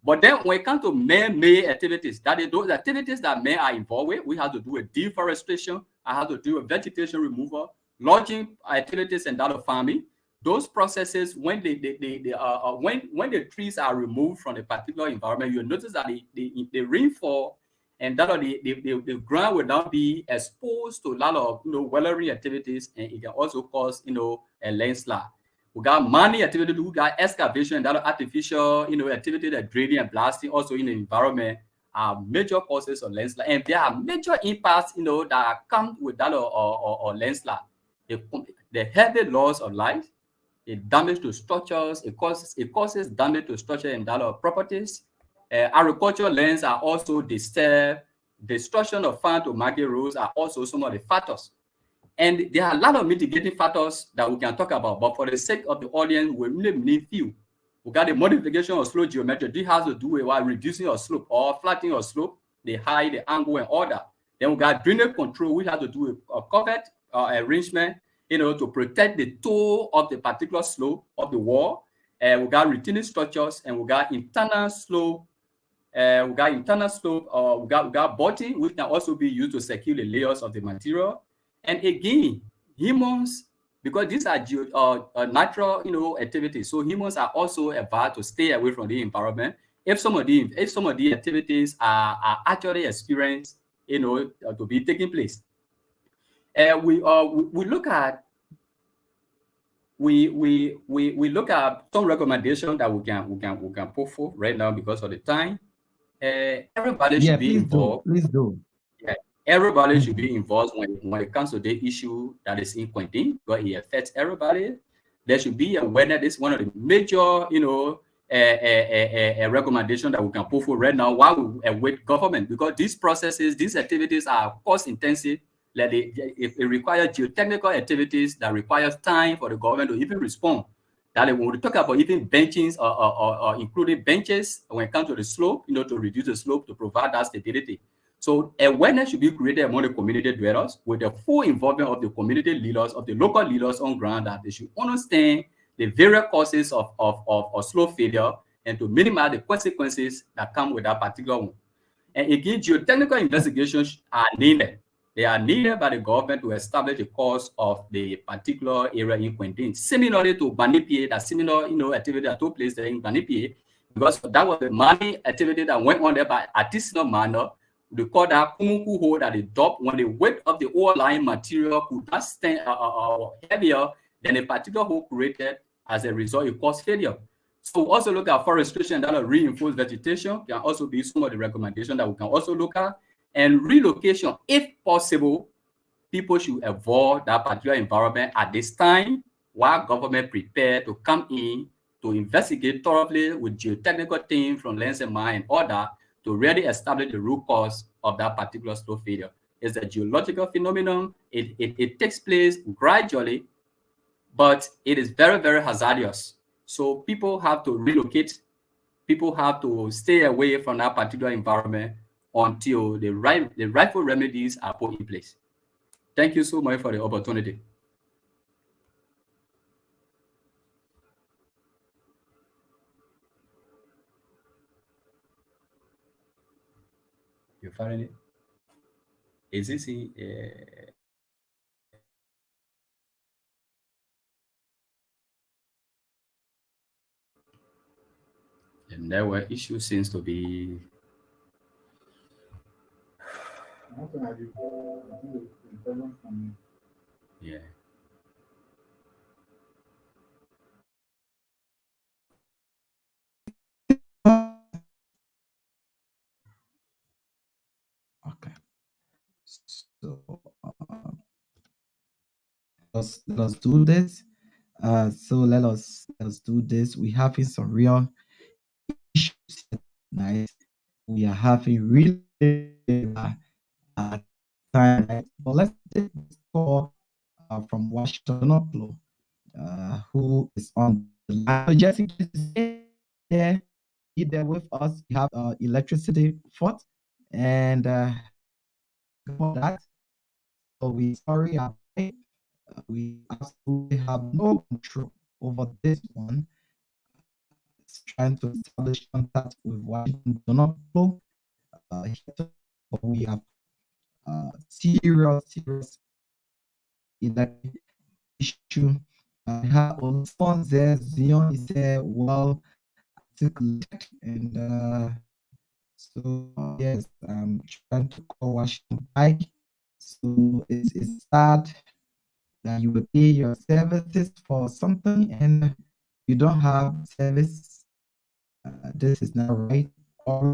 But then when it comes to man-made activities, that is those activities that men are involved with, we have to do with deforestation, I have to do with vegetation removal, logging activities, and that of farming. Those processes, when when the trees are removed from a particular environment, you'll notice that the rainfall and that of the ground will now be exposed to a lot of weathering activities, and it can also cause a landslide. We got mining activity, we got excavation and that artificial activity, that drilling and blasting also in the environment are major causes of landslide. And there are major impacts that come with that or landslide. The heavy loss of life, the damage to structures, it causes damage to structure and that of properties. Agricultural lands are also disturbed. Destruction of farm to market roads are also some of the factors. And there are a lot of mitigating factors that we can talk about, but for the sake of the audience, we really need few. We got the modification of slope geometry. This has to do with reducing your slope or flattening your slope, the height, the angle, and order. Then we got drainage control, which has to do with a covert arrangement, to protect the toe of the particular slope of the wall. we got retaining structures, and we got internal slope. We got internal slope, or we got botting, which can also be used to secure the layers of the material. And again, humans, because these are natural, activities, so humans are also advised to stay away from the environment if some of the activities are actually experienced, to be taking place. We look at some recommendations that we can put forth right now because of the time. Everybody should be involved. Please do. Yeah, everybody should be involved when it comes to the issue that is in Quentin, because it affects everybody. There should be awareness. This is one of the major, recommendation that we can put forward right now while we await government, because these processes, these activities are cost intensive. Like it requires geotechnical activities that requires time for the government to even respond. That when we talk about even benches or including benches when it comes to the slope, to reduce the slope to provide that stability. So awareness should be created among the community dwellers with the full involvement of the community leaders, of the local leaders on ground, that they should understand the various causes of slope failure and to minimize the consequences that come with that particular one. And again, geotechnical investigations are needed. They are needed by the government to establish the cause of the particular area in Quentin, similarly to Banipie, that similar activity that took place there in Banipie, because that was the mining activity that went on there by artisanal manner. They call that Kumuku hole that they dropped when the weight of the overlying material could not stand heavier than a particular hole created. As a result, it caused failure. So we also look at forestation that will reinforce vegetation, can also be some of the recommendations that we can also look at. And relocation, if possible, people should avoid that particular environment at this time while government prepare to come in to investigate thoroughly with geotechnical team from Lands and Mine in order to really establish the root cause of that particular slope failure. It's a geological phenomenon. It takes place gradually, but it is very, very hazardous. So people have to relocate. People have to stay away from that particular environment until the rightful remedies are put in place. Thank you so much for the opportunity. You find it? Is this the network issue seems to be yeah. Okay. So let's do this. So let's do this. We having some real issues tonight. We are having really time, right? But let's take this call from Washington Upload, who is on the line. So just in case there, be there with us. We have electricity fault, and for that, so we sorry about it. We absolutely have no control over this one. It's trying to establish contact with Washington Upload. But we have serious electric issue. I have a response there. Zion is there. Well, I took a look and so yes, I'm trying to call Washington back. So it's sad that you will pay your services for something and you don't have service. This is not right. Or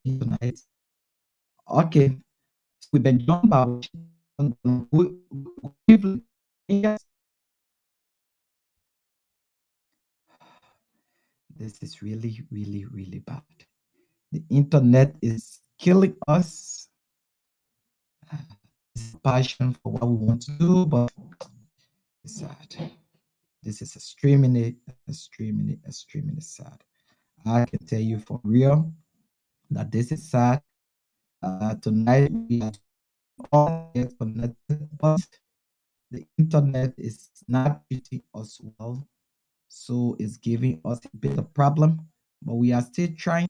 tonight. Okay, so we've been joined by yes. This is really, really, really bad. The internet is killing us. This passion for what we want to do, but it's sad. This is extremely sad. I can tell you for real that this is sad. Tonight we are all get connected, but the internet is not treating us well, so it's giving us a bit of problem. But we are still trying.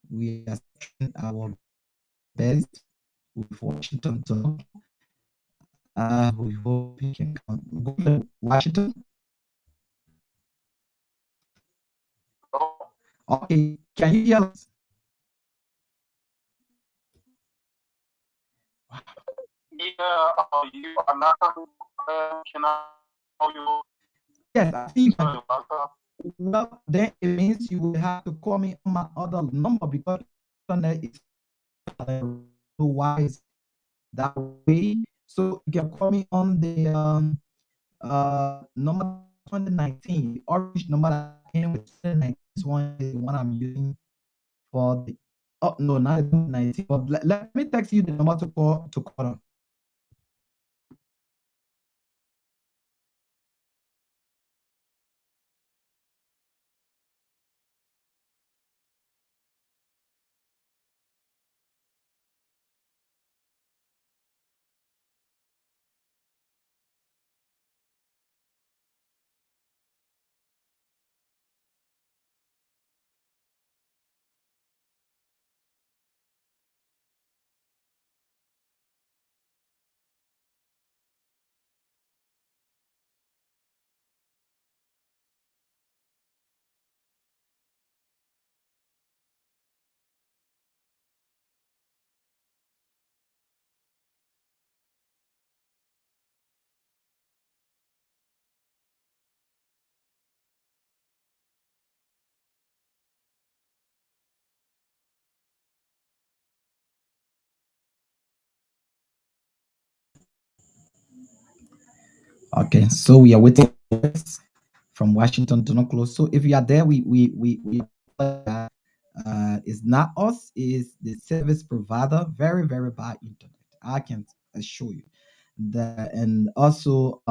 We are trying our best with Washington. We hope we can come. Washington. Okay, can you hear us? Yeah, you are not. Can I call you? Yes, I think. Well, then it means you will have to call me on my other number because internet is wise that way. So you can call me on the number 2019, the orange number that came with 2019. This one is the one I'm using for the no, not 2019, but let me text you the number to call on. Okay, so we are waiting from Washington to not close. So if you are there, we it's not us, it's the service provider. Very, very bad internet. I can assure you that, and also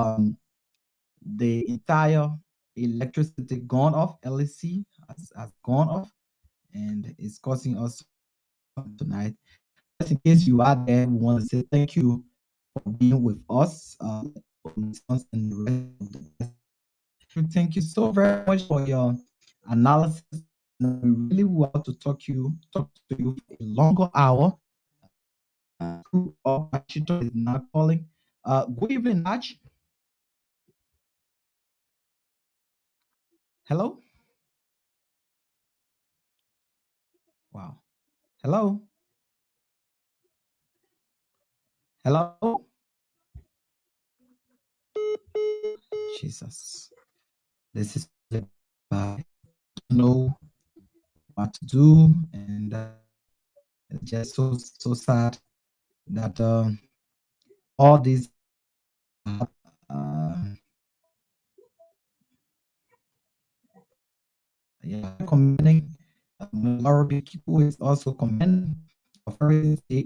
the entire electricity gone off. LEC has gone off, and it's causing us tonight. Just in case you are there, we want to say thank you for being with us. And the rest of the thank you so very much for your analysis. We really want to talk to you for a longer hour. Washington is not calling. Good evening, Naj. Hello. Wow. Hello. Hello. Jesus. This is bad. Know what to do, and it's just so sad that all these yeah, commending Laura people is also commending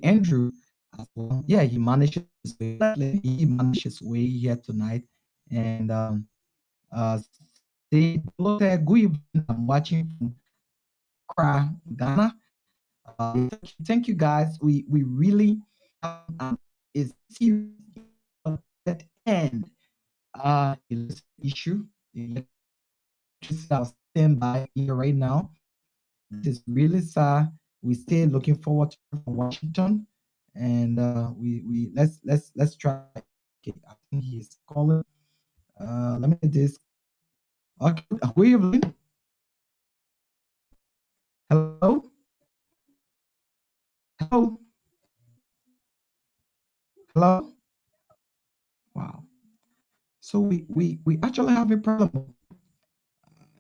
Andrew as well. Yeah, he managed his way. He managed his way here tonight, and they look at good evening. I'm watching from Accra, Ghana. Thank you guys. We really is serious at end issue. I'll stand by here right now. This is really sad. We still looking forward to Washington, and we let's try. Okay, I think he's calling. Let me do this. Okay, good evening. Hello. Hello. Hello. Wow. So we actually have a problem.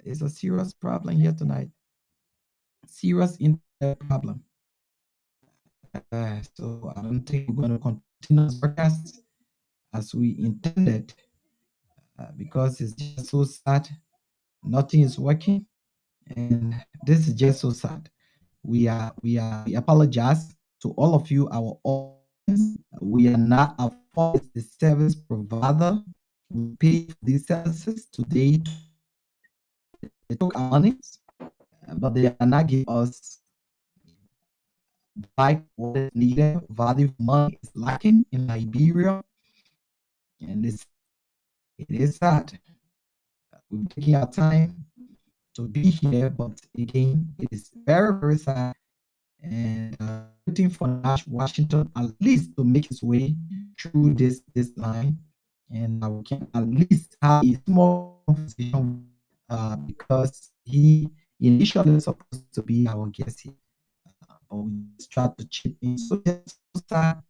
It's a serious problem here tonight. serious internet problem. So I don't think we're going to continue this broadcast as we intended because it's just so sad. Nothing is working, and this is just so sad. We apologize to all of you, our audience. We are not afforded the service provider. We pay for these services today. They took our money, but they are not giving us like what is needed. Value of money is lacking in Liberia, and it is sad. We're taking our time to be here, but again, it is very, very sad. And waiting for Nash Washington at least to make his way through this line, and we can at least have a small conversation because he initially supposed to be our guest here, but we just tried to chip in. So just sad.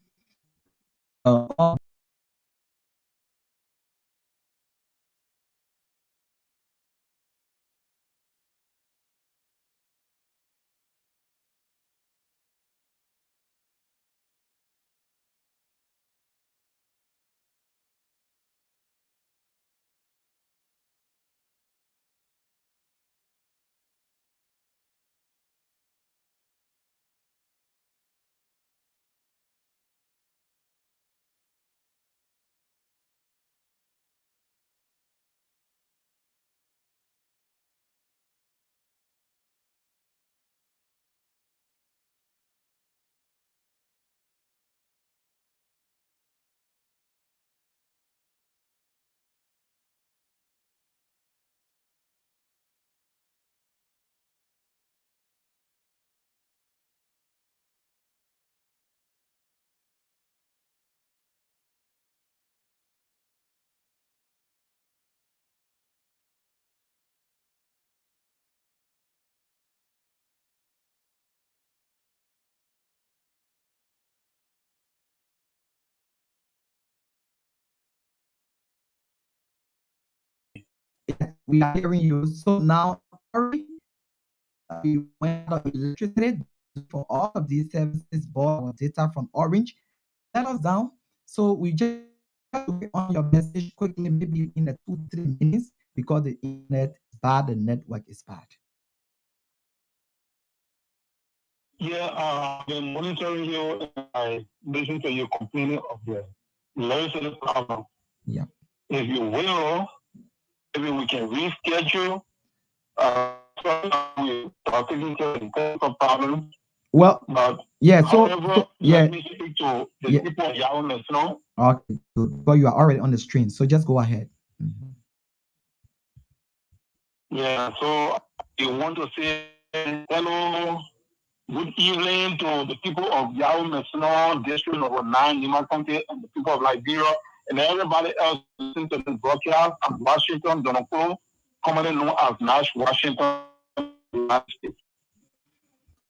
We are hearing you. So now, we went out of electricity for all of these services, bought our data from Orange. Let us down. So we just wait on your message quickly, maybe in a 2-3 minutes, because the internet is bad, the network is bad. Yeah, I've been monitoring you and I listen to you complaining of the electricity problem. Yeah. If you will, maybe we can reschedule. We're talking to the technical problems. Well, but yeah. So, however, yeah. let me speak to the people of Yahoo Mesno. Okay, good. But you are already on the screen, so just go ahead. Mm-hmm. Yeah. So you want to say hello. Good evening to the people of Yahoo Mesno, District Number 9, Lima County, and the people of Liberia, and everybody else listening to this broadcast. I'm Washington Donoko, commonly known as Nash Washington, United States.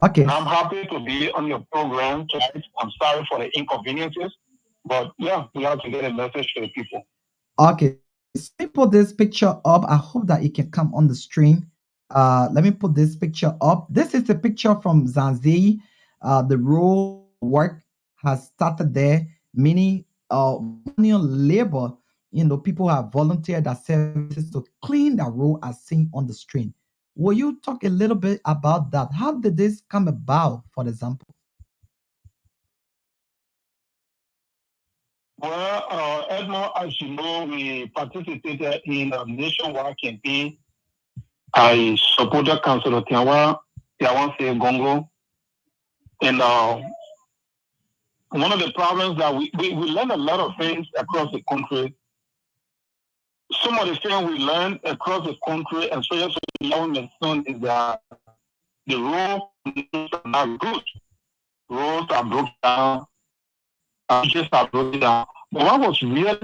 Okay. And I'm happy to be on your program tonight. I'm sorry for the inconveniences, but yeah, we have to get a message to the people. Okay. So let me put this picture up. I hope that it can come on the stream. Let me put this picture up. This is a picture from Zanzei. The road work has started there. Many union labor, people have volunteered their services to clean the road as seen on the screen. Will you talk a little bit about that? How did this come about, for example? Well, Edmond, as you know, we participated in a nationwide campaign. I supported Councilor Tiawan Say Gongo. And one of the problems that we learned a lot of things across the country. Some of the things we learned across the country, and so just is that the roads are not good. Roads are broken down. Bridges are broken down. But what was really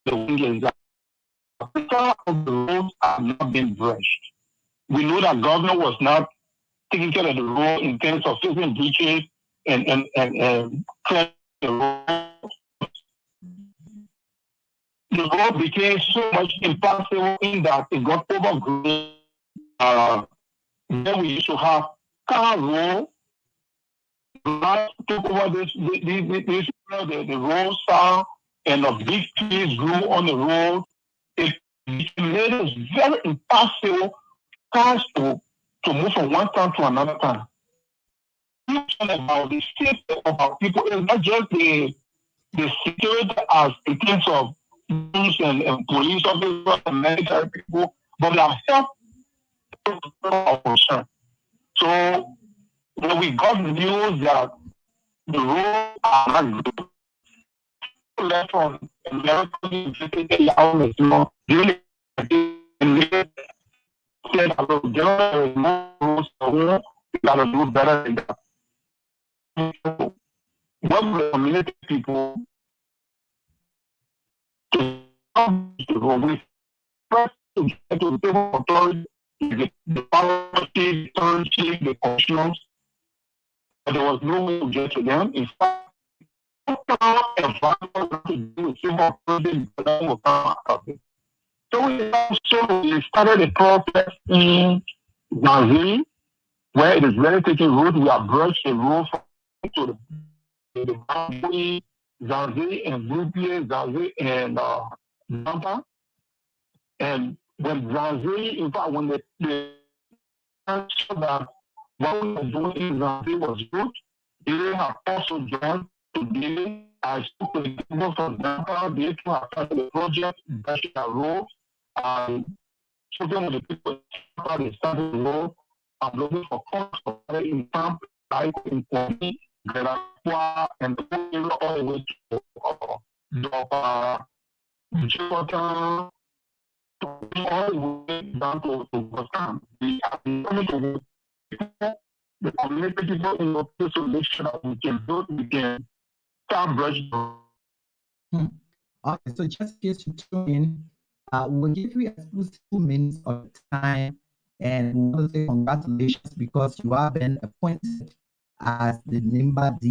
the wing is that of the roads are not being brushed. We know that government was not taking care of the road in terms of fixing bridges and clearing the road. The road became so much impossible in that it got overgrown. then we used to have Carlo took over the road star, and the big trees grew on the road. It made it very impossible cars to move from one town to another town. About the safety of our people is not just the security as in terms of news and police officers and military people, but our health of concern. So when we got news that the roads are not good, left on American outlets, really said, there is no rules somewhere, we gotta do better than that. So, what the community people to we first to get to the table authority, the policy, the commissions, but there was no way to get to them. In fact, so we started a process in Zanzi, where it is really taking root. We have brought the road to the boundary, Zanzi and Rupie, Zanzi and Nampa. And when Zanzi, in fact, when the saw that what we were doing in Zanzi was good, they have also joined today. I spoke to the people from Nampa, they too have started the project, Bashir Road. Spoken with the people they started the road. I'm looking for costs in camp, like in Kwame, Garaqua, and all the way to Jota, all the way down to Batam. We are coming to the community people in the place to make sure that we can start bridge. Okay, so just in case you tune in, we'll give you exclusive 2 minutes of time, and we want to say congratulations because you have been appointed as the NIMBA D.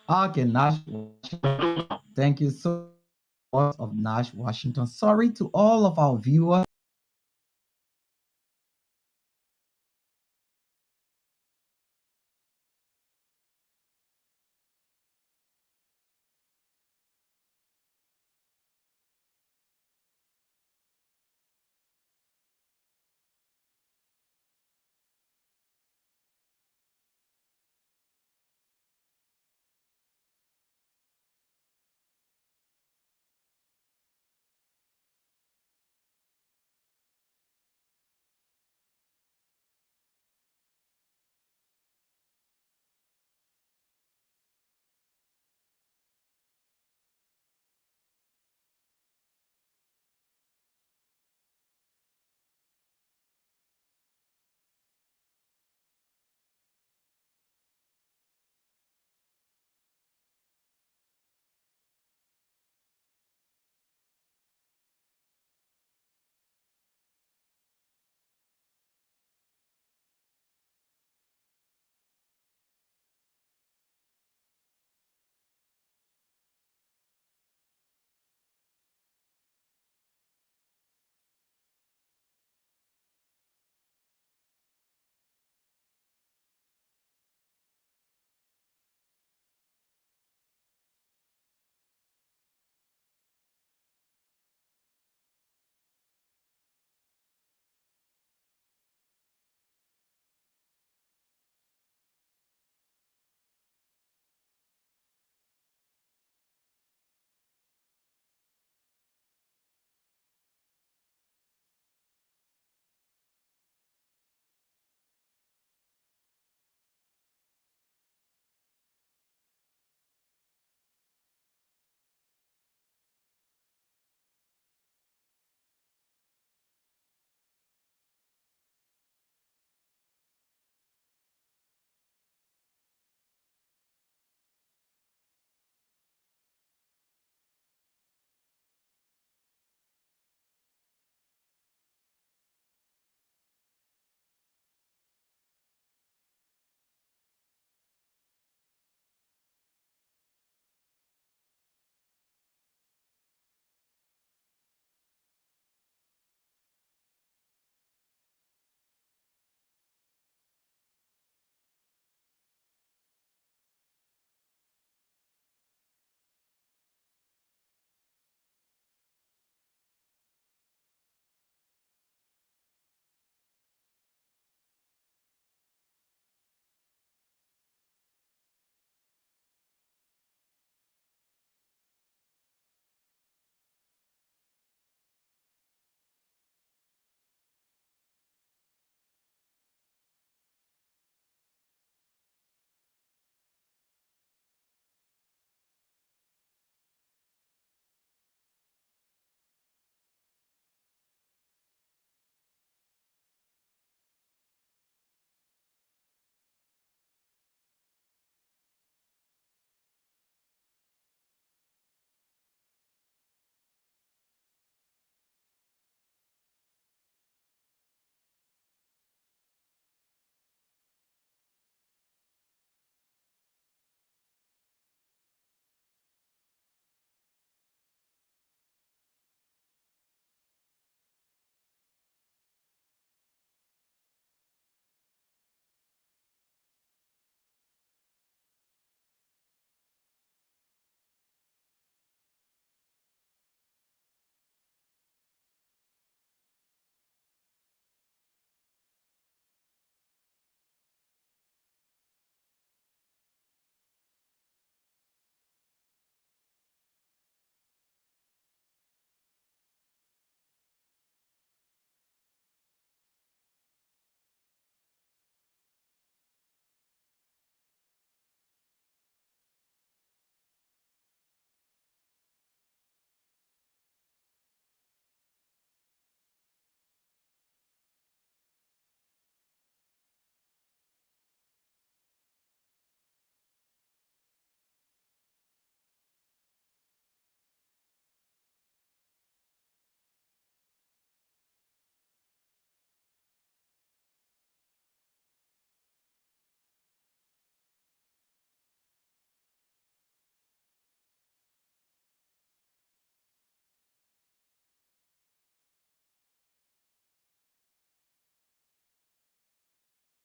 Okay, Nash, thank you so much of Nash, Washington. Sorry to all of our viewers